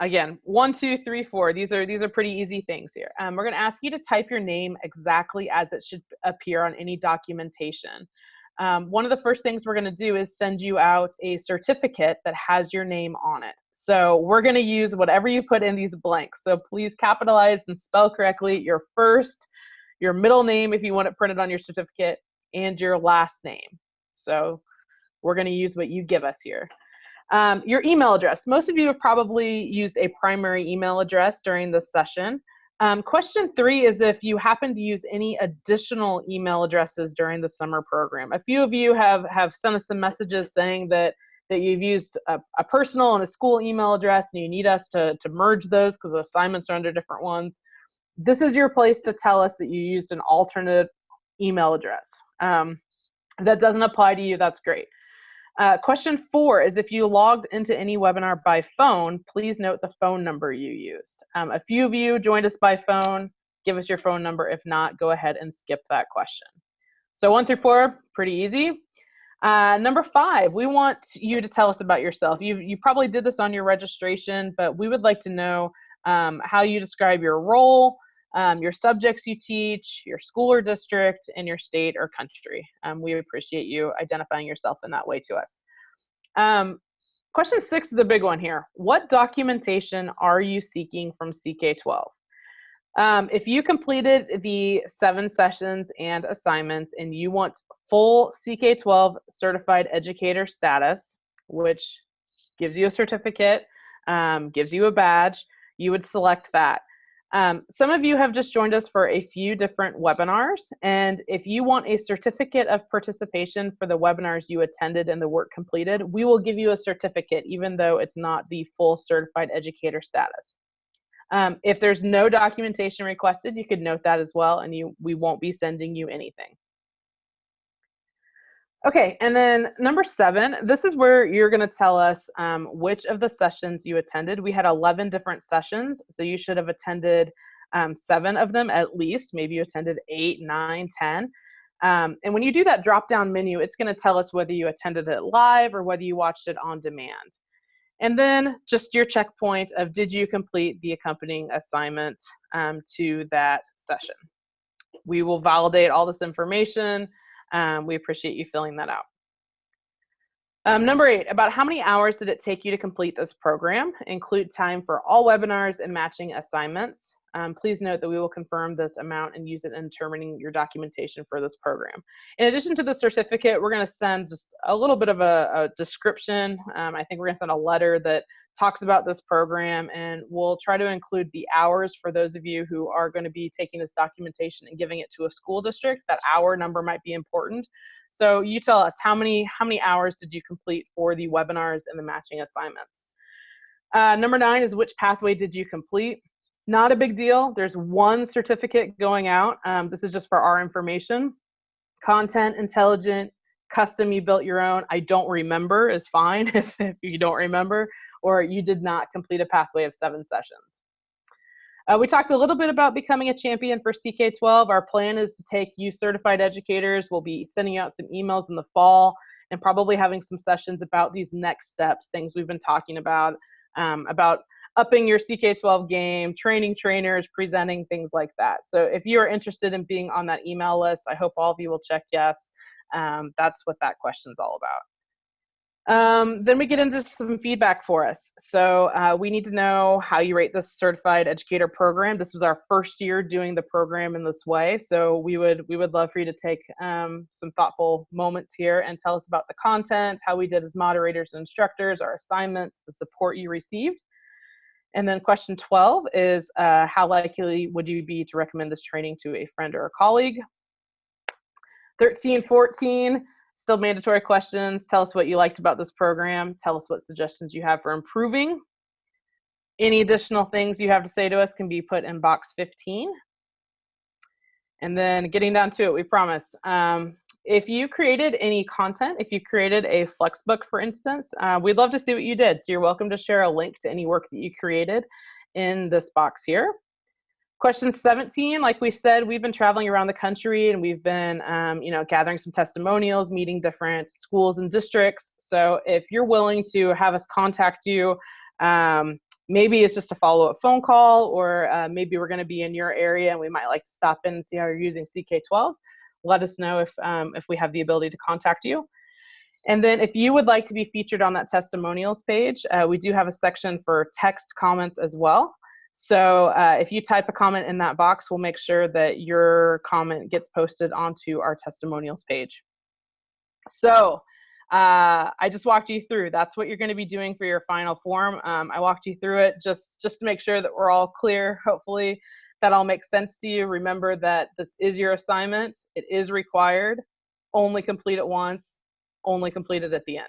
Again, 1, 2, 3, 4. These are pretty easy things here. We're going to ask you to type your name exactly as it should appear on any documentation. One of the first things we're going to do is send you out a certificate that has your name on it. So we're going to use whatever you put in these blanks. So please capitalize and spell correctly your first, your middle name if you want it printed on your certificate, and your last name. So we're going to use what you give us here. Your email address. Most of you have probably used a primary email address during this session. Question 3 is if you happen to use any additional email addresses during the summer program. A few of you have sent us some messages saying that you've used a personal and a school email address and you need us to merge those because the assignments are under different ones. This is your place to tell us that you used an alternate email address. That doesn't apply to you, that's great. Question 4 is if you logged into any webinar by phone, please note the phone number you used. A few of you joined us by phone. Give us your phone number. If not, go ahead and skip that question. So 1 through 4, pretty easy. Number 5, we want you to tell us about yourself. You probably did this on your registration, but we would like to know how you describe your role, your subjects you teach, your school or district, and your state or country. We appreciate you identifying yourself in that way to us. Question 6 is a big one here. What documentation are you seeking from CK-12? If you completed the 7 sessions and assignments and you want full CK-12 certified educator status, which gives you a certificate, gives you a badge, you would select that. Some of you have just joined us for a few different webinars, and if you want a certificate of participation for the webinars you attended and the work completed, we will give you a certificate even though it's not the full certified educator status. If there's no documentation requested, you could note that as well, and we won't be sending you anything. Okay, and then number 7, this is where you're going to tell us which of the sessions you attended. We had 11 different sessions, so you should have attended 7 of them at least. Maybe you attended 8, 9, 10. And when you do that drop-down menu, it's going to tell us whether you attended it live or whether you watched it on demand. And then just your checkpoint of did you complete the accompanying assignment to that session. We will validate all this information. We appreciate you filling that out. Number 8, about how many hours did it take you to complete this program? Include time for all webinars and matching assignments. Please note that we will confirm this amount and use it in determining your documentation for this program. In addition to the certificate, we're going to send just a little bit of a description. I think we're going to send a letter that talks about this program, and we'll try to include the hours for those of you who are going to be taking this documentation and giving it to a school district. That hour number might be important. So you tell us how many hours did you complete for the webinars and the matching assignments. Number 9 is which pathway did you complete? Not a big deal. There's one certificate going out. This is just for our information. Content, intelligent, custom, you built your own. I don't remember is fine if you don't remember, or you did not complete a pathway of 7 sessions. We talked a little bit about becoming a champion for CK-12. Our plan is to take you certified educators. We'll be sending out some emails in the fall and probably having some sessions about these next steps, things we've been talking about upping your CK-12 game, training trainers, presenting, things like that. So if you are interested in being on that email list, I hope all of you will check yes. That's what that question's all about. Then we get into some feedback for us. So we need to know how you rate this certified educator program. This was our first year doing the program in this way. So we would love for you to take some thoughtful moments here and tell us about the content, how we did as moderators and instructors, our assignments, the support you received. And then question 12 is how likely would you be to recommend this training to a friend or a colleague? 13, 14, still mandatory questions. Tell us what you liked about this program. Tell us what suggestions you have for improving. Any additional things you have to say to us can be put in box 15. And then getting down to it, we promise. If you created any content, if you created a Flexbook, for instance, we'd love to see what you did. So you're welcome to share a link to any work that you created in this box here. Question 17, like we said, we've been traveling around the country and we've been gathering some testimonials, meeting different schools and districts. So if you're willing to have us contact you, maybe it's just a follow-up phone call, or maybe we're going to be in your area and we might like to stop in and see how you're using CK-12. Let us know if we have the ability to contact you. And then if you would like to be featured on that testimonials page, we do have a section for text comments as well. So if you type a comment in that box, we'll make sure that your comment gets posted onto our testimonials page. So I just walked you through. That's what you're going to be doing for your final form. I walked you through it just to make sure that we're all clear. Hopefully that all makes sense to you. Remember that this is your assignment. It is required. Only complete it once. Only complete it at the end.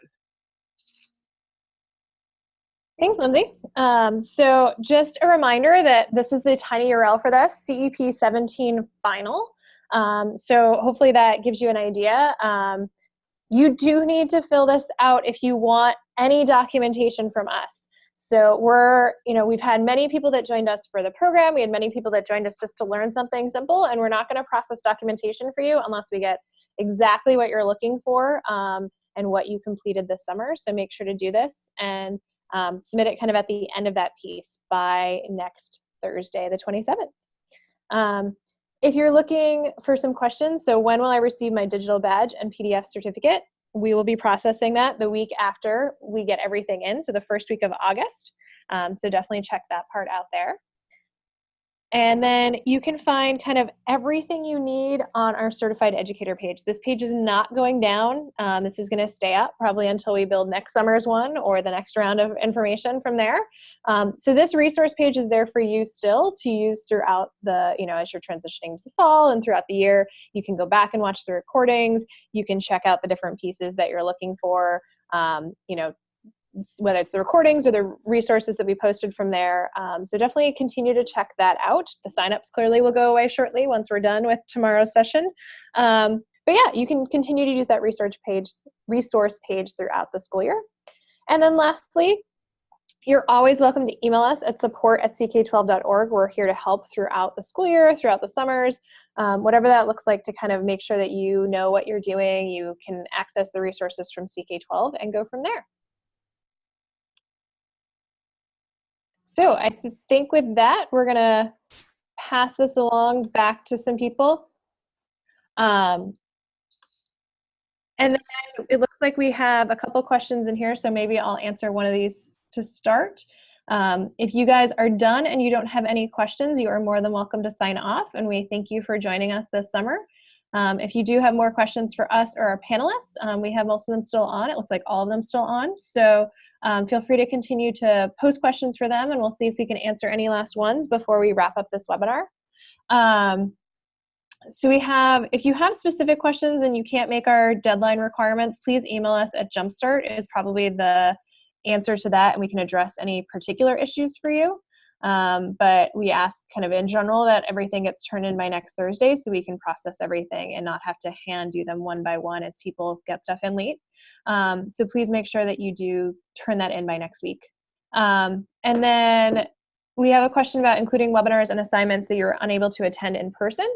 Thanks, Lindsay. So just a reminder that this is the tiny URL for this, CEP 17 final. So hopefully that gives you an idea. You do need to fill this out if you want any documentation from us. So we've had many people that joined us for the program. We had many people that joined us just to learn something simple, and we're not going to process documentation for you unless we get exactly what you're looking for and what you completed this summer. So make sure to do this and submit it kind of at the end of that piece by next Thursday, the 27th. If you're looking for some questions, so when will I receive my digital badge and PDF certificate? We will be processing that the week after we get everything in, so the first week of August. So definitely check that part out there. And then you can find kind of everything you need on our certified educator page. This page is not going down. This is going to stay up probably until we build next summer's one or the next round of information from there. So this resource page is there for you still to use throughout the, as you're transitioning to the fall and throughout the year. You can go back and watch the recordings. You can check out the different pieces that you're looking for, whether it's the recordings or the resources that we posted from there. So definitely continue to check that out. The signups clearly will go away shortly once we're done with tomorrow's session. But yeah, you can continue to use that resource page throughout the school year. And then lastly, you're always welcome to email us at support@ck12.org. We're here to help throughout the school year, throughout the summers, whatever that looks like, to kind of make sure that you know what you're doing. You can access the resources from CK-12 and go from there. So I think with that, we're going to pass this along back to some people. And then it looks like we have a couple questions in here, so maybe I'll answer one of these to start. If you guys are done and you don't have any questions, you are more than welcome to sign off, and we thank you for joining us this summer. If you do have more questions for us or our panelists, we have most of them still on. It looks like all of them still on, so feel free to continue to post questions for them, and we'll see if we can answer any last ones before we wrap up this webinar. So we have, if you have specific questions and you can't make our deadline requirements, please email us at Jumpstart is probably the answer to that, and we can address any particular issues for you. But we ask kind of in general that everything gets turned in by next Thursday so we can process everything and not have to hand you them one by one as people get stuff in late. So please make sure that you do turn that in by next week. And then we have a question about including webinars and assignments that you're unable to attend in person.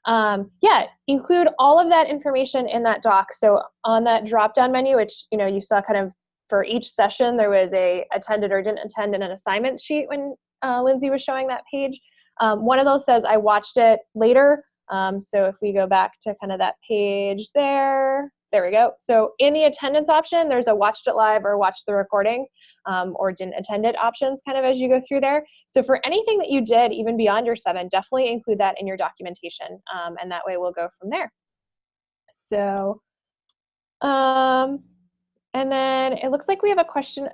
Yeah, include all of that information in that doc. So on that drop-down menu, which you saw kind of for each session, there was a attended or didn't attend and an assignments sheet when Lindsay was showing that page. One of those says I watched it later. So if we go back to kind of that page there we go. So in the attendance option, there's a watched it live or watched the recording or didn't attend it options kind of as you go through there. So for anything that you did, even beyond your 7, definitely include that in your documentation. And that way we'll go from there. So, and then it looks like we have a question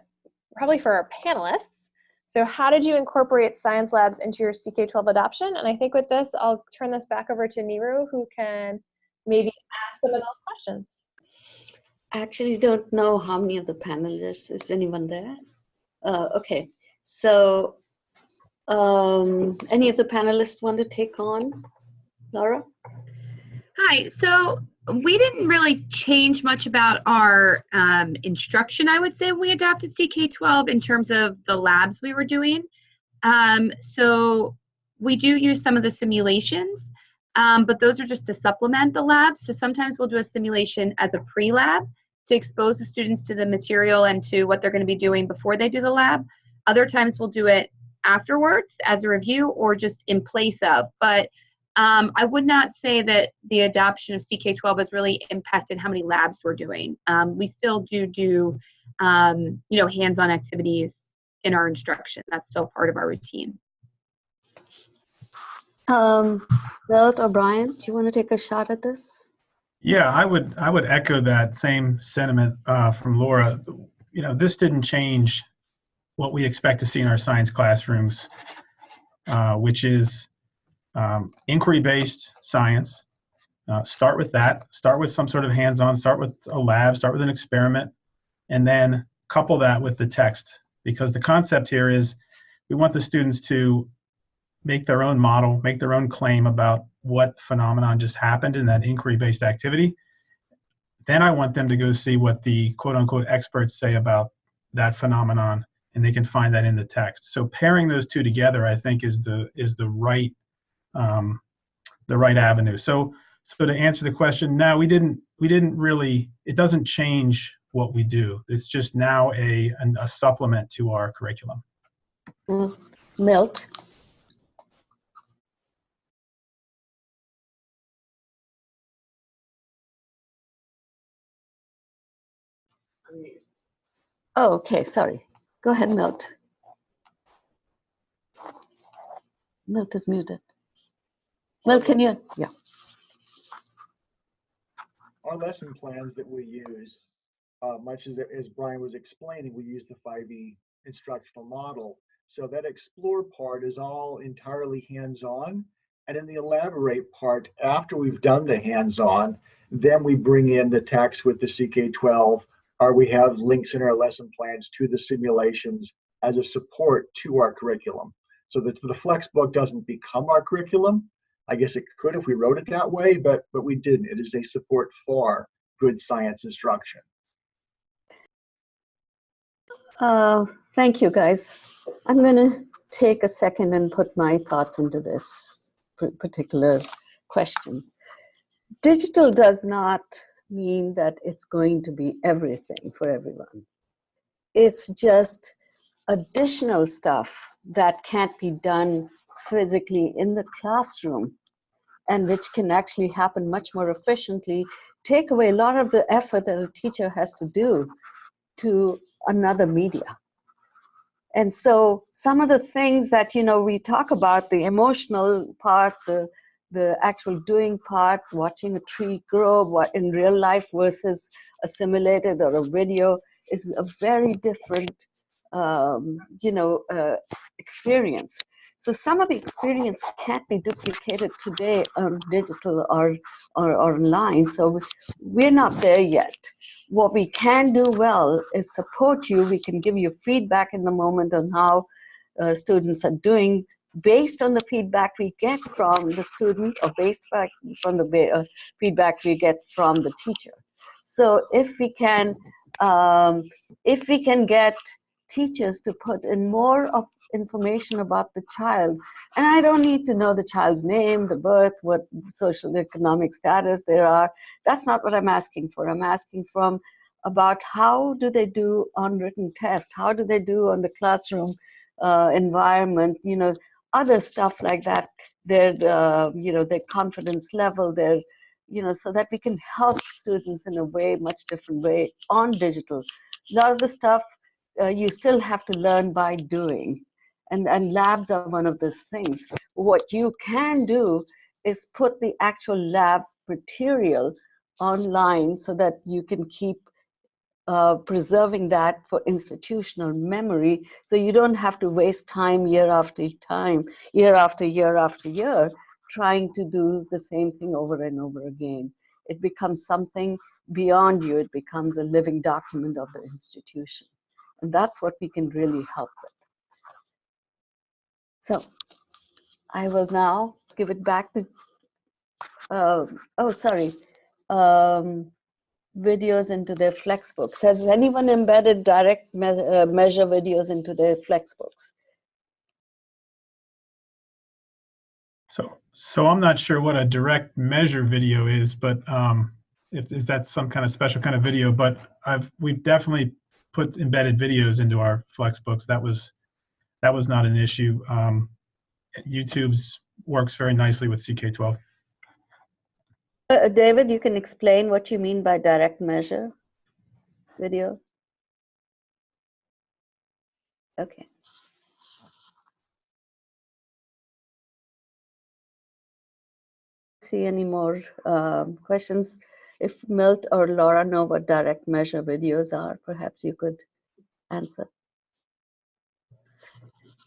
probably for our panelists. So how did you incorporate science labs into your CK-12 adoption? And I think with this, I'll turn this back over to Nehru, who can maybe ask some of those questions. I actually don't know how many of the panelists. Is anyone there? Okay, so any of the panelists want to take on? Laura? Hi, so we didn't really change much about our instruction, I would say, when we adopted CK-12 in terms of the labs we were doing. So we do use some of the simulations, but those are just to supplement the labs. So sometimes we'll do a simulation as a pre-lab to expose the students to the material and to what they're going to be doing before they do the lab. Other times we'll do it afterwards as a review or just in place of. But I would not say that the adoption of CK-12 has really impacted how many labs we're doing. We still do hands-on activities in our instruction. That's still part of our routine. Milt or Brian, do you want to take a shot at this? Yeah, I would echo that same sentiment from Laura. This didn't change what we expect to see in our science classrooms, which is inquiry-based science. Start with that. Start with some sort of hands-on. Start with a lab. Start with an experiment, and then couple that with the text. Because the concept here is we want the students to make their own model, make their own claim about what phenomenon just happened in that inquiry-based activity. Then I want them to go see what the quote-unquote experts say about that phenomenon, and they can find that in the text. So pairing those two together, I think, is the right avenue. So to answer the question, no, we didn't really. It doesn't change what we do. It's just now a supplement to our curriculum. Milt. Oh, okay, sorry. Go ahead, Milt. Milt is muted. Milt, can you? Yeah. Our lesson plans that we use, much as Brian was explaining, we use the 5E instructional model. So that explore part is all entirely hands-on. And in the elaborate part, after we've done the hands-on, then we bring in the text with the CK-12, or we have links in our lesson plans to the simulations as a support to our curriculum. So that the Flexbook doesn't become our curriculum. I guess it could if we wrote it that way, but we didn't. It is a support for good science instruction. Thank you, guys. I'm going to take a second and put my thoughts into this particular question. Digital does not mean that it's going to be everything for everyone. It's just additional stuff that can't be done physically in the classroom, and which can actually happen much more efficiently, take away a lot of the effort that a teacher has to do to another media. And so some of the things that, you know, we talk about, the emotional part, the actual doing part, watching a tree grow what in real life versus a simulated or a video, is a very different, you know, experience. So some of the experience can't be duplicated today on digital or online. So we're not there yet. What we can do well is support you. We can give you feedback in the moment on how students are doing based on the feedback we get from the student, or based from the feedback we get from the teacher. So if we can get teachers to put in more of information about the child, and I don't need to know the child's name, the birth, what social economic status there are. That's not what I'm asking for. I'm asking about how do they do on written tests, how do they do on the classroom environment, you know, other stuff like that, their you know, their confidence level, their, you know, so that we can help students in a way, much different way on digital. A lot of the stuff you still have to learn by doing, and labs are one of those things. What you can do is put the actual lab material online so that you can keep preserving that for institutional memory, so you don't have to waste time, year after year after year, trying to do the same thing over and over again. It becomes something beyond you. It becomes a living document of the institution. And that's what we can really help with. So I will now give it back to, videos into their Flexbooks. Has anyone embedded direct measure videos into their Flexbooks? So I'm not sure what a direct measure video is, but is that some kind of special kind of video? But we've definitely put embedded videos into our Flexbooks. That was not an issue. YouTube's works very nicely with CK-12. David, you can explain what you mean by direct measure video? Okay. See any more questions? If Milt or Laura know what direct measure videos are, perhaps you could answer.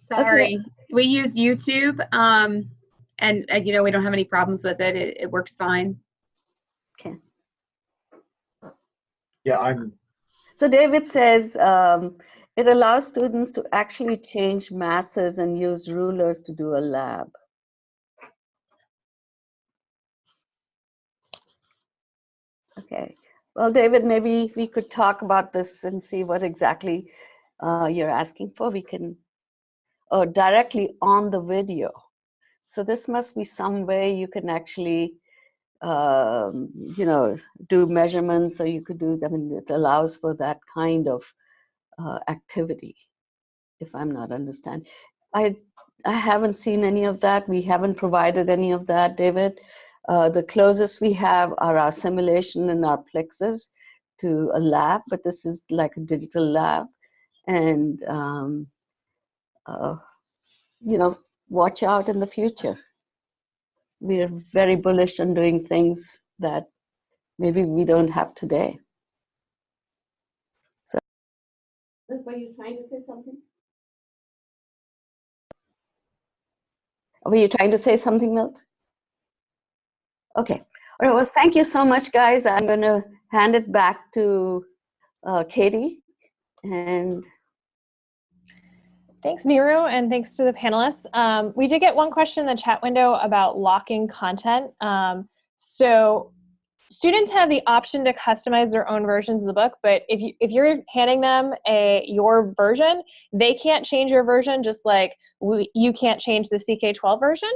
Sorry, we use YouTube, and you know, we don't have any problems with it. It works fine. Okay. Yeah, So David says it allows students to actually change masses and use rulers to do a lab. Okay. Well, David, maybe we could talk about this and see what exactly you're asking for. We can, directly on the video. So this must be some way you can actually, you know, do measurements, or you could do them, and it allows for that kind of activity, if I'm not understanding. I haven't seen any of that. We haven't provided any of that, David. The closest we have are our simulation and our plexes to a lab, but this is like a digital lab. And, you know, watch out in the future. We are very bullish on doing things that maybe we don't have today. So, were you trying to say something? Were you trying to say something, Milt? Okay. All right. Well, thank you so much, guys. I'm going to hand it back to Katie. And thanks, Nehru, and thanks to the panelists. We did get one question in the chat window about locking content. So students have the option to customize their own versions of the book, but if you're handing them your version, they can't change your version, just like you can't change the CK-12 version.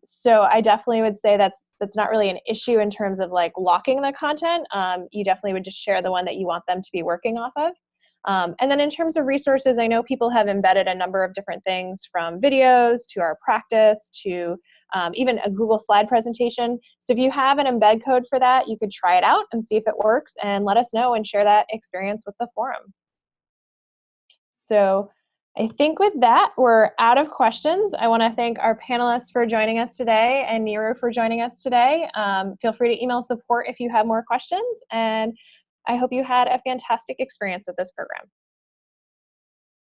So I definitely would say that's not really an issue in terms of like locking the content. You definitely would just share the one that you want them to be working off of. And then in terms of resources, I know people have embedded a number of different things, from videos to our practice to even a Google slide presentation. So if you have an embed code for that, you could try it out and see if it works, and let us know and share that experience with the forum. So I think with that, we're out of questions. I want to thank our panelists for joining us today and Nehru for joining us today. Feel free to email support if you have more questions, and I hope you had a fantastic experience with this program.